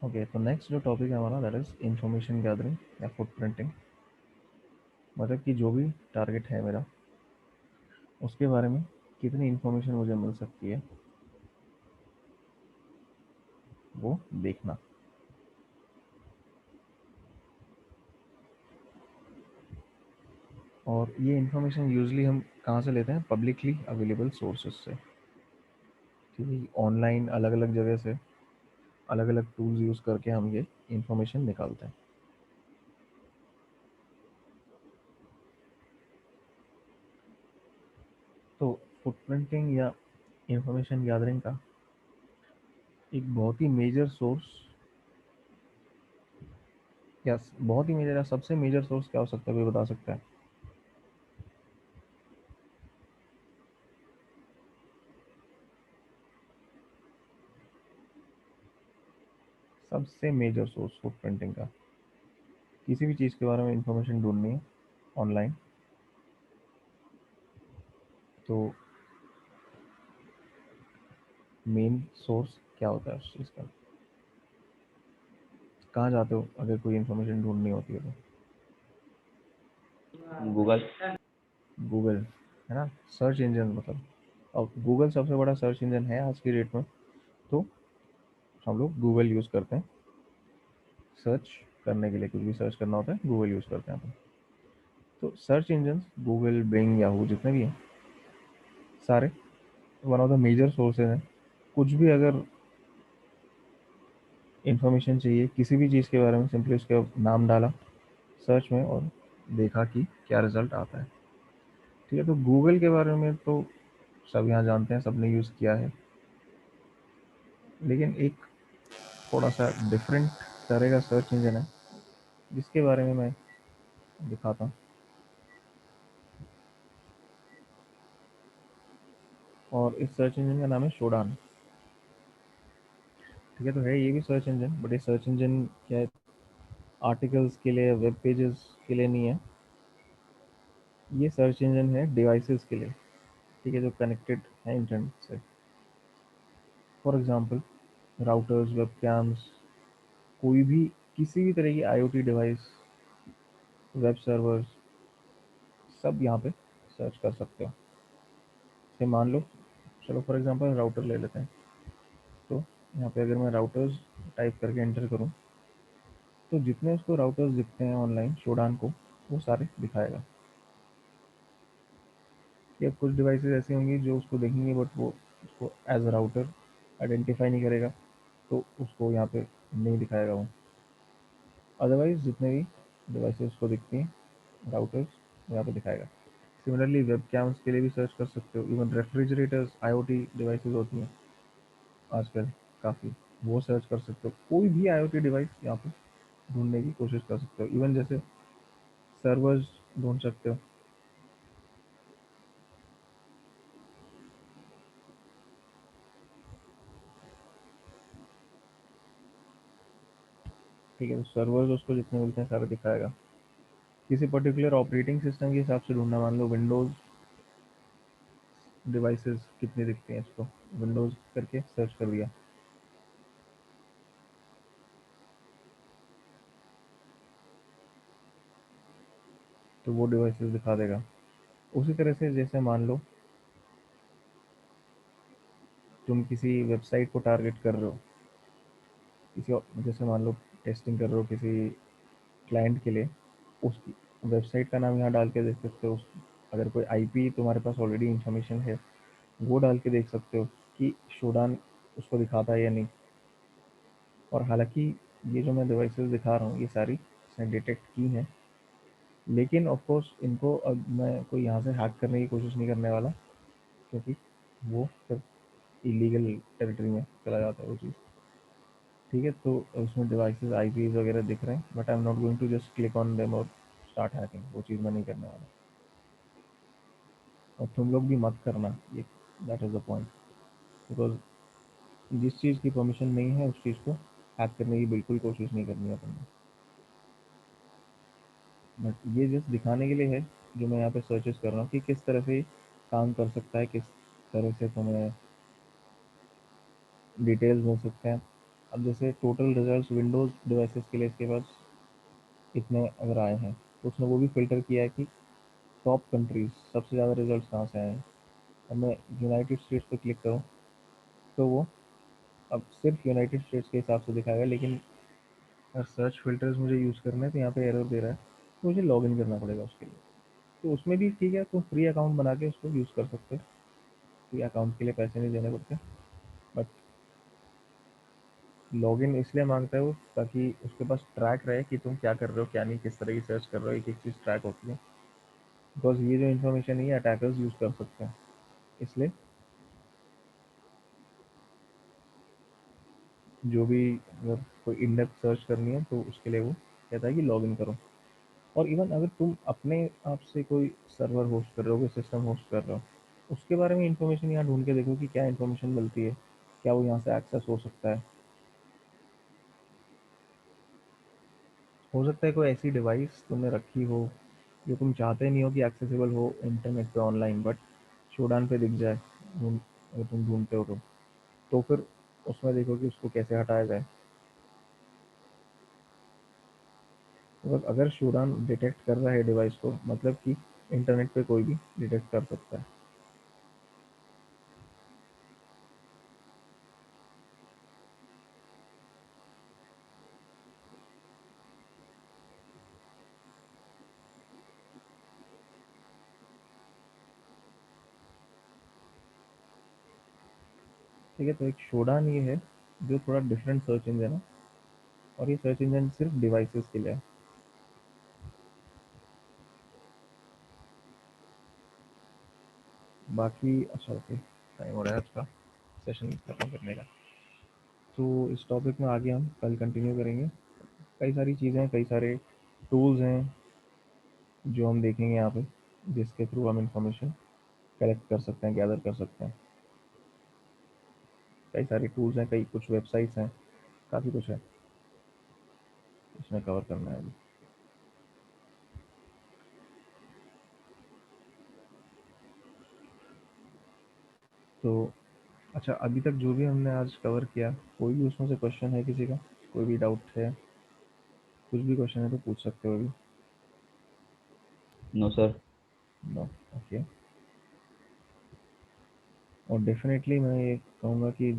ओके, तो नेक्स्ट जो टॉपिक है हमारा दैट इज इंफॉर्मेशन गैदरिंग या फुटप्रिंटिंग। मतलब कि जो भी टारगेट है मेरा उसके बारे में कितनी इन्फॉर्मेशन मुझे मिल सकती है वो देखना। और ये इन्फॉर्मेशन यूजली हम कहाँ से लेते हैं? पब्लिकली अवेलेबल सोर्सेज से। ठीक है, ऑनलाइन अलग अलग जगह से अलग अलग टूल्स यूज़ करके हम ये इन्फॉर्मेशन निकालते हैं। तो फुटप्रिंटिंग या इंफॉर्मेशन गैदरिंग का एक बहुत ही मेजर सोर्स या बहुत ही मेजर या सबसे मेजर सोर्स क्या हो सकता है, कोई बता सकता है? सबसे मेजर सोर्स फुटप्रिंटिंग का, किसी भी चीज़ के बारे में इंफॉर्मेशन ढूंढनी है ऑनलाइन तो मेन सोर्स क्या होता है उस चीज़ का? कहाँ जाते हो अगर कोई इन्फॉर्मेशन ढूंढनी होती है तो?
गूगल।
गूगल, है ना, सर्च इंजन। मतलब अब गूगल सबसे बड़ा सर्च इंजन है आज की डेट में, तो हम लोग गूगल यूज़ करते हैं सर्च करने के लिए। कुछ भी सर्च करना होता है गूगल यूज़ करते हैं अपन। तो search engine Google, Bing, Yahoo जितने भी हैं सारे one of the major sources हैं। कुछ भी अगर इंफॉर्मेशन चाहिए किसी भी चीज़ के बारे में, सिंपली उसका नाम डाला सर्च में और देखा कि क्या रिजल्ट आता है। ठीक है, तो गूगल के बारे में तो सब यहाँ जानते हैं, सबने यूज़ किया है। लेकिन एक थोड़ा सा डिफरेंट तरह का सर्च इंजन है जिसके बारे में मैं दिखाता हूँ। और इस सर्च इंजन का नाम है शोडान। ठीक है, तो है ये भी सर्च इंजन, बट ये सर्च इंजन क्या है, आर्टिकल्स के लिए, वेब पेजेस के लिए नहीं है। ये सर्च इंजन है डिवाइसेस के लिए। ठीक है, जो कनेक्टेड है इंटरनेट से। For example routers, web camps, कोई भी किसी भी तरह की आईओटी डिवाइस, वेब सर्वर्स, सब यहाँ पे सर्च कर सकते हो। जैसे मान लो, चलो फॉर एग्जांपल राउटर ले लेते हैं। तो यहाँ पे अगर मैं राउटर्स टाइप करके एंटर करूँ तो जितने उसको राउटर्स दिखते हैं ऑनलाइन शोडान को, वो सारे दिखाएगा। या कुछ डिवाइसेस ऐसी होंगी जो उसको देखेंगे बट वो उसको एज अ राउटर आइडेंटिफाई नहीं करेगा, तो उसको यहाँ पे नहीं दिखाएगा वो। अदरवाइज जितने भी डिवाइसेस उसको दिखती हैं राउटर्स, यहाँ पे दिखाएगा। सिमिलरली वेब कैम्स के लिए भी सर्च कर सकते हो। इवन रेफ्रिजरेटर्स, आईओटी डिवाइसेस होती हैं आजकल काफ़ी, वो सर्च कर सकते हो। कोई भी आईओटी डिवाइस यहाँ पे ढूंढने की कोशिश कर सकते हो। इवन जैसे सर्वर्स ढूंढ सकते हो। ठीक है, तो सर्वर्स उसको जितने मिलते हैं सारे दिखाएगा। किसी पर्टिकुलर ऑपरेटिंग सिस्टम के हिसाब से ढूंढना, मान लो विंडोज़ डिवाइसेस कितनी दिखती हैं, इसको विंडोज़ करके सर्च कर दिया तो वो डिवाइसेस दिखा देगा। उसी तरह से जैसे मान लो तुम किसी वेबसाइट को टारगेट कर रहे हो, जैसे मान लो टेस्टिंग कर रहे हो किसी क्लाइंट के लिए, उसकी वेबसाइट का नाम यहाँ डाल के देख सकते हो। अगर कोई आईपी तुम्हारे पास ऑलरेडी इंफॉर्मेशन है वो डाल के देख सकते हो कि शोडान उसको दिखाता है या नहीं। और हालांकि ये जो मैं डिवाइसेस दिखा रहा हूँ ये सारी इसने डिटेक्ट की हैं, लेकिन ऑफ कोर्स इनको अब मैं कोई यहाँ से हैक करने की कोशिश नहीं करने वाला, क्योंकि वो फिर इलीगल टेरिटरी में चला जाता है वो चीज़। ठीक है, तो उसमें डिवाइसेस आईपीज वगैरह दिख रहे हैं, but I am not going to just click on them और स्टार्ट हैकिंग। वो चीज़ मैं नहीं करने वाला, और तुम लोग भी मत करना ये। That is the point. Because जिस चीज़ की परमिशन नहीं है उस चीज़ को हैक करने की बिल्कुल कोशिश नहीं करनी है तुमने। बट ये जस्ट दिखाने के लिए है जो मैं यहाँ पे सर्चेस कर रहा हूँ कि किस तरह से काम कर सकता है, किस तरह से तुम्हें डिटेल्स मिल सकते हैं। अब जैसे टोटल रिजल्ट्स विंडोज़ डिवाइसेस के लिए इसके पास इतने अगर आए हैं, तो उसने वो भी फ़िल्टर किया है कि टॉप कंट्रीज़ सबसे ज़्यादा रिजल्ट्स कहाँ से आए हैं। अब मैं यूनाइटेड स्टेट्स पे क्लिक करूँ तो वो अब सिर्फ यूनाइटेड स्टेट्स के हिसाब से दिखाएगा, लेकिन अगर सर्च फिल्टर्स मुझे यूज़ करना है तो यहाँ पे एरर दे रहा है, तो मुझे लॉगिन करना पड़ेगा उसके लिए। तो उसमें भी ठीक है, तुम फ्री अकाउंट बना के उसको यूज़ कर सकते हो, फ्री अकाउंट के लिए पैसे नहीं देने पड़ते। बट लॉगिन इसलिए मांगता है वो, ताकि उसके पास ट्रैक रहे कि तुम क्या कर रहे हो, क्या नहीं, किस तरह की सर्च कर रहे हो, एक एक चीज़ ट्रैक होती है। बिकॉज ये जो इन्फॉर्मेशन है अटैकर्स यूज़ कर सकते हैं, इसलिए जो भी अगर कोई इंडेप्थ सर्च करनी है तो उसके लिए वो कहता है कि लॉगिन करो। और इवन अगर तुम अपने आप से कोई सर्वर होस्ट कर रहे हो, कोई सिस्टम होस्ट कर रहे हो, उसके बारे में इंफॉर्मेशन यहाँ ढूंढ के देखो कि क्या इंफॉर्मेशन मिलती है, क्या वो यहाँ से एक्सेस हो सकता है कोई ऐसी डिवाइस तुमने रखी हो जो तुम चाहते नहीं हो कि एक्सेसिबल हो इंटरनेट पे ऑनलाइन, बट शोडान पे दिख जाए, अगर तुम ढूंढते हो तो फिर उसमें देखो कि उसको कैसे हटाया जाए। मतलब अगर शोडान डिटेक्ट कर रहा है डिवाइस को, मतलब कि इंटरनेट पे कोई भी डिटेक्ट कर सकता है। ठीक है, तो एक शोडान ये है जो थोड़ा डिफरेंट सर्च इंजन है, और ये सर्च इंजन सिर्फ डिवाइसेस के लिए है। बाकी अच्छा, ओके, टाइम हो रहा है आज का सेशन खत्म करने का, तो इस टॉपिक में आगे हम कल कंटिन्यू करेंगे। कई सारी चीज़ें हैं, कई सारे टूल्स हैं जो हम देखेंगे यहाँ पे, जिसके थ्रू हम इंफॉर्मेशन कलेक्ट कर सकते हैं, गैदर कर सकते हैं। कई सारे टूल्स हैं, कई कुछ वेबसाइट्स हैं, काफ़ी कुछ है इसमें कवर करना है अभी। तो अच्छा, अभी तक जो भी हमने आज कवर किया, कोई भी उसमें से क्वेश्चन है किसी का, कोई भी डाउट है, कुछ भी क्वेश्चन है तो पूछ सकते हो अभी।
No sir.
No, okay. और डेफिनेटली मैं ये कहूँगा कि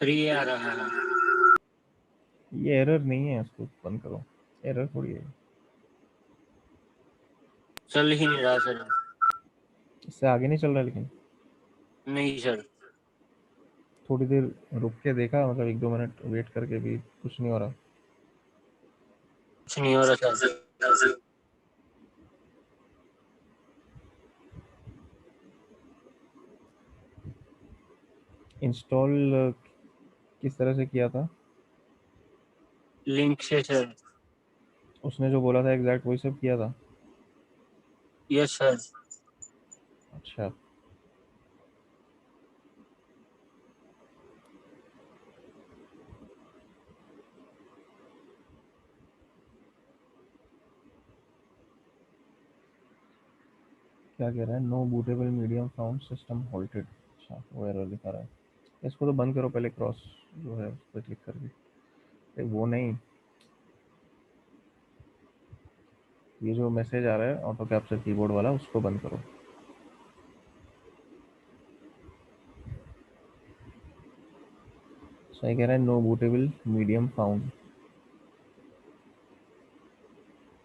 सर ये आ रहा है।
ये एरर नहीं है, इसको बंद करो, एरर थोड़ी है,
चल ही नहीं रहा सर।
इससे आगे नहीं चल रहा। लेकिन
नहीं सर,
थोड़ी देर रुक के देखा, मतलब 1-2 मिनट वेट करके भी कुछ नहीं हो रहा।
कुछ नहीं हो रहा सर।
इंस्टॉल किस तरह से किया था?
लिंक से सर।
उसने जो बोला था एग्जैक्ट वही सब किया था?
Yes sir.
अच्छा, क्या कह रहा है? No bootable medium found system halted. अच्छा, वो एरर दिखा रहा है। इसको तो बंद करो पहले, क्रॉस जो है उस पर क्लिक करके। वो नहीं, ये जो मैसेज आ रहा है ऑटो कैप्चर कीबोर्ड वाला, उसको बंद करो। सही कह रहा है, नो बूटेबल मीडियम फाउंड,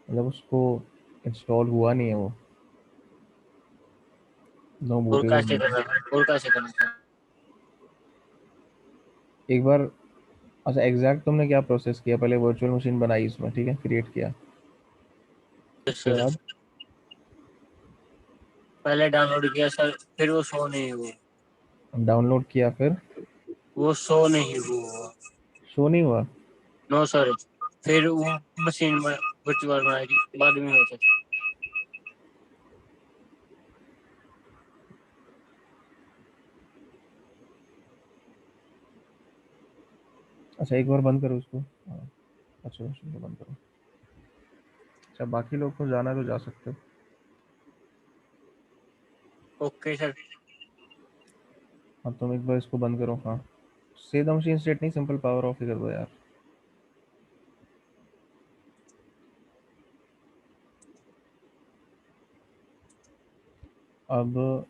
मतलब उसको इंस्टॉल हुआ नहीं है वो। नो
और कैसे
बूटेबल,
करना है? और कैसे करना है?
एक बार, अच्छा एग्जैक्ट तुमने क्या प्रोसेस किया? पहले वर्चुअल मशीन बनाई इसमें, ठीक है, क्रिएट किया,
यस
उसके
सर।
बाद
पहले डाउनलोड किया सर, फिर वो शो नहीं हुआ।
डाउनलोड किया फिर
वो शो नहीं हुआ।
शो नहीं हुआ।
नो सर, फिर वो मशीन में वर्चुअल बनाई थी, बाद में होता था।
अच्छा एक बार बंद करो उसको। हाँ, अच्छा मशीन को बंद करो। अच्छा बाकी लोग को जाना तो जा सकते हो।
Okay sir.
हाँ तुम एक बार इसको बंद करो। हाँ से द मशीन स्टेट नहीं, सिंपल पावर ऑफ ही कर दो यार। अब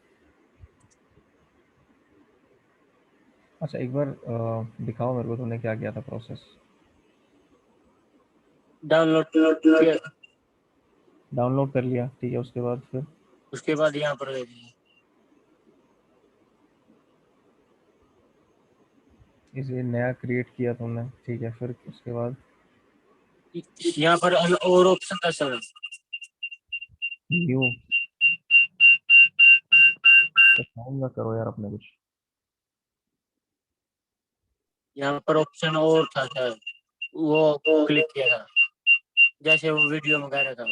अच्छा एक बार दिखाओ मेरे को तुमने क्या किया था प्रोसेस।
डाउनलोड किया,
डाउनलोड कर लिया ठीक है, उसके बाद फिर
उसके बाद यहाँ पर दे दिया।
इसे नया क्रिएट किया तुमने ठीक है, फिर उसके बाद
यहाँ पर और ऑप्शन था सर।
न्यू तो साउंड ना करो यार अपने कुछ।
यहाँ पर ऑप्शन और था सर, वो क्लिक किया था, जैसे वो वीडियो में कह रहा था।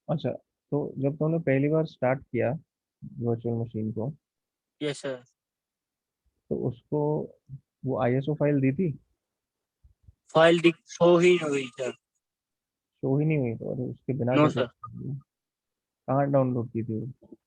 अच्छा तो जब तुमने पहली बार स्टार्ट किया वर्चुअल मशीन को
यस सर।
तो उसको वो आईएसओ फाइल दी थी।
फाइल शो ही नहीं हुई सर।
शो ही नहीं हुई तो अरे उसके बिना
नो
कैसे।
सर।
कहाँ डाउनलोड की थी वो।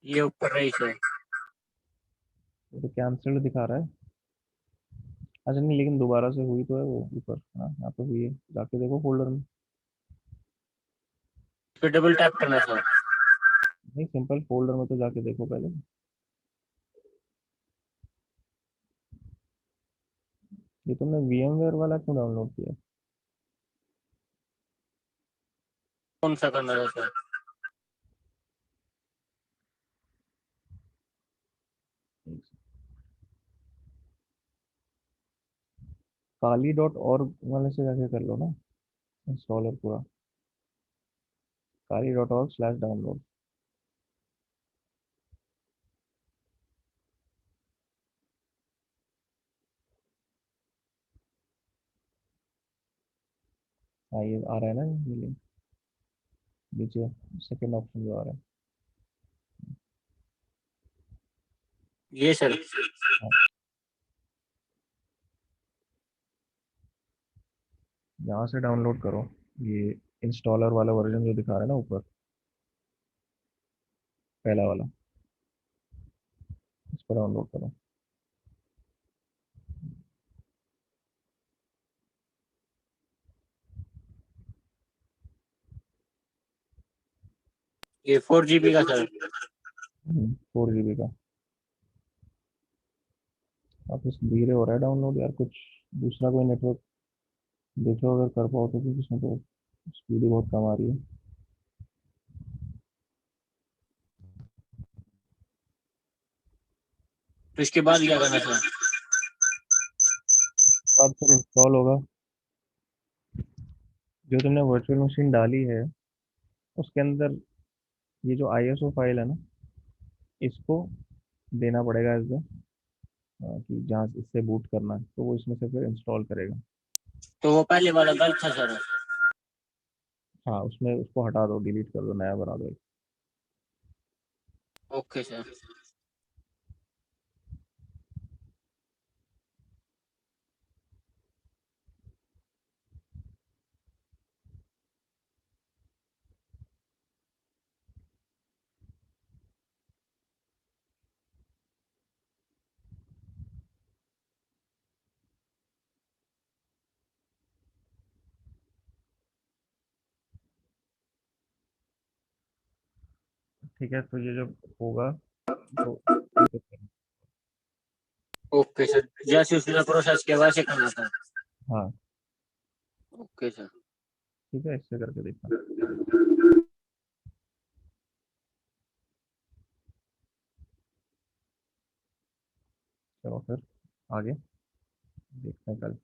ये ऊपर रही सर।
वो तो कैंसिल्ड दिखा रहा है। अच्छा नहीं लेकिन दोबारा से हुई तो है वो ऊपर। हाँ यहाँ पे हुई है, जाके देखो फोल्डर में।
फिर डबल टैप करना सर।
नहीं सिंपल फोल्डर में तो जाके देखो पहले। ये तुमने VMware वाला क्यों डाउनलोड किया।
कौन सा करना था सर।
kali.org वाले से जाके कर लो ना इंस्टॉलर पूरा। kali.org/download। हाँ ये आ रहा है ना ये लिंक नीचे, सेकंड ऑप्शन जो आ रहा है।
ये सर।
हाँ, यहाँ से डाउनलोड करो ये इंस्टॉलर वाला वर्जन जो दिखा रहा है ना ऊपर, पहला वाला, इस पर डाउनलोड करो।
ये 4 GB का सर।
4 GB का। आप इस धीरे हो रहा है डाउनलोड यार, कुछ दूसरा कोई नेटवर्क देखो अगर कर पाओ तो, क्योंकि इसमें तो स्पीड ही बहुत कम आ रही है।
तो इसके बाद क्या करना था?
बाद फिर इंस्टॉल होगा। जो तुमने वर्चुअल मशीन डाली है उसके अंदर ये जो आईएसओ फाइल है ना, इसको देना पड़ेगा एज कि जहाँ से इससे बूट करना है, तो वो इसमें से फिर इंस्टॉल करेगा।
तो वो पहले वाला गलत था सर।
हाँ, उसमें उसको हटा दो, डिलीट कर दो, नया बना दो।
Okay sir.
ठीक है, तो ये जब होगा तो ये तो करना।
ओके सर, जैसे उसने प्रोसेस किया वैसे करना था।
हाँ
ओके सर।
ठीक है, इससे करके देखना। चलो फिर आगे देखते हैं कल।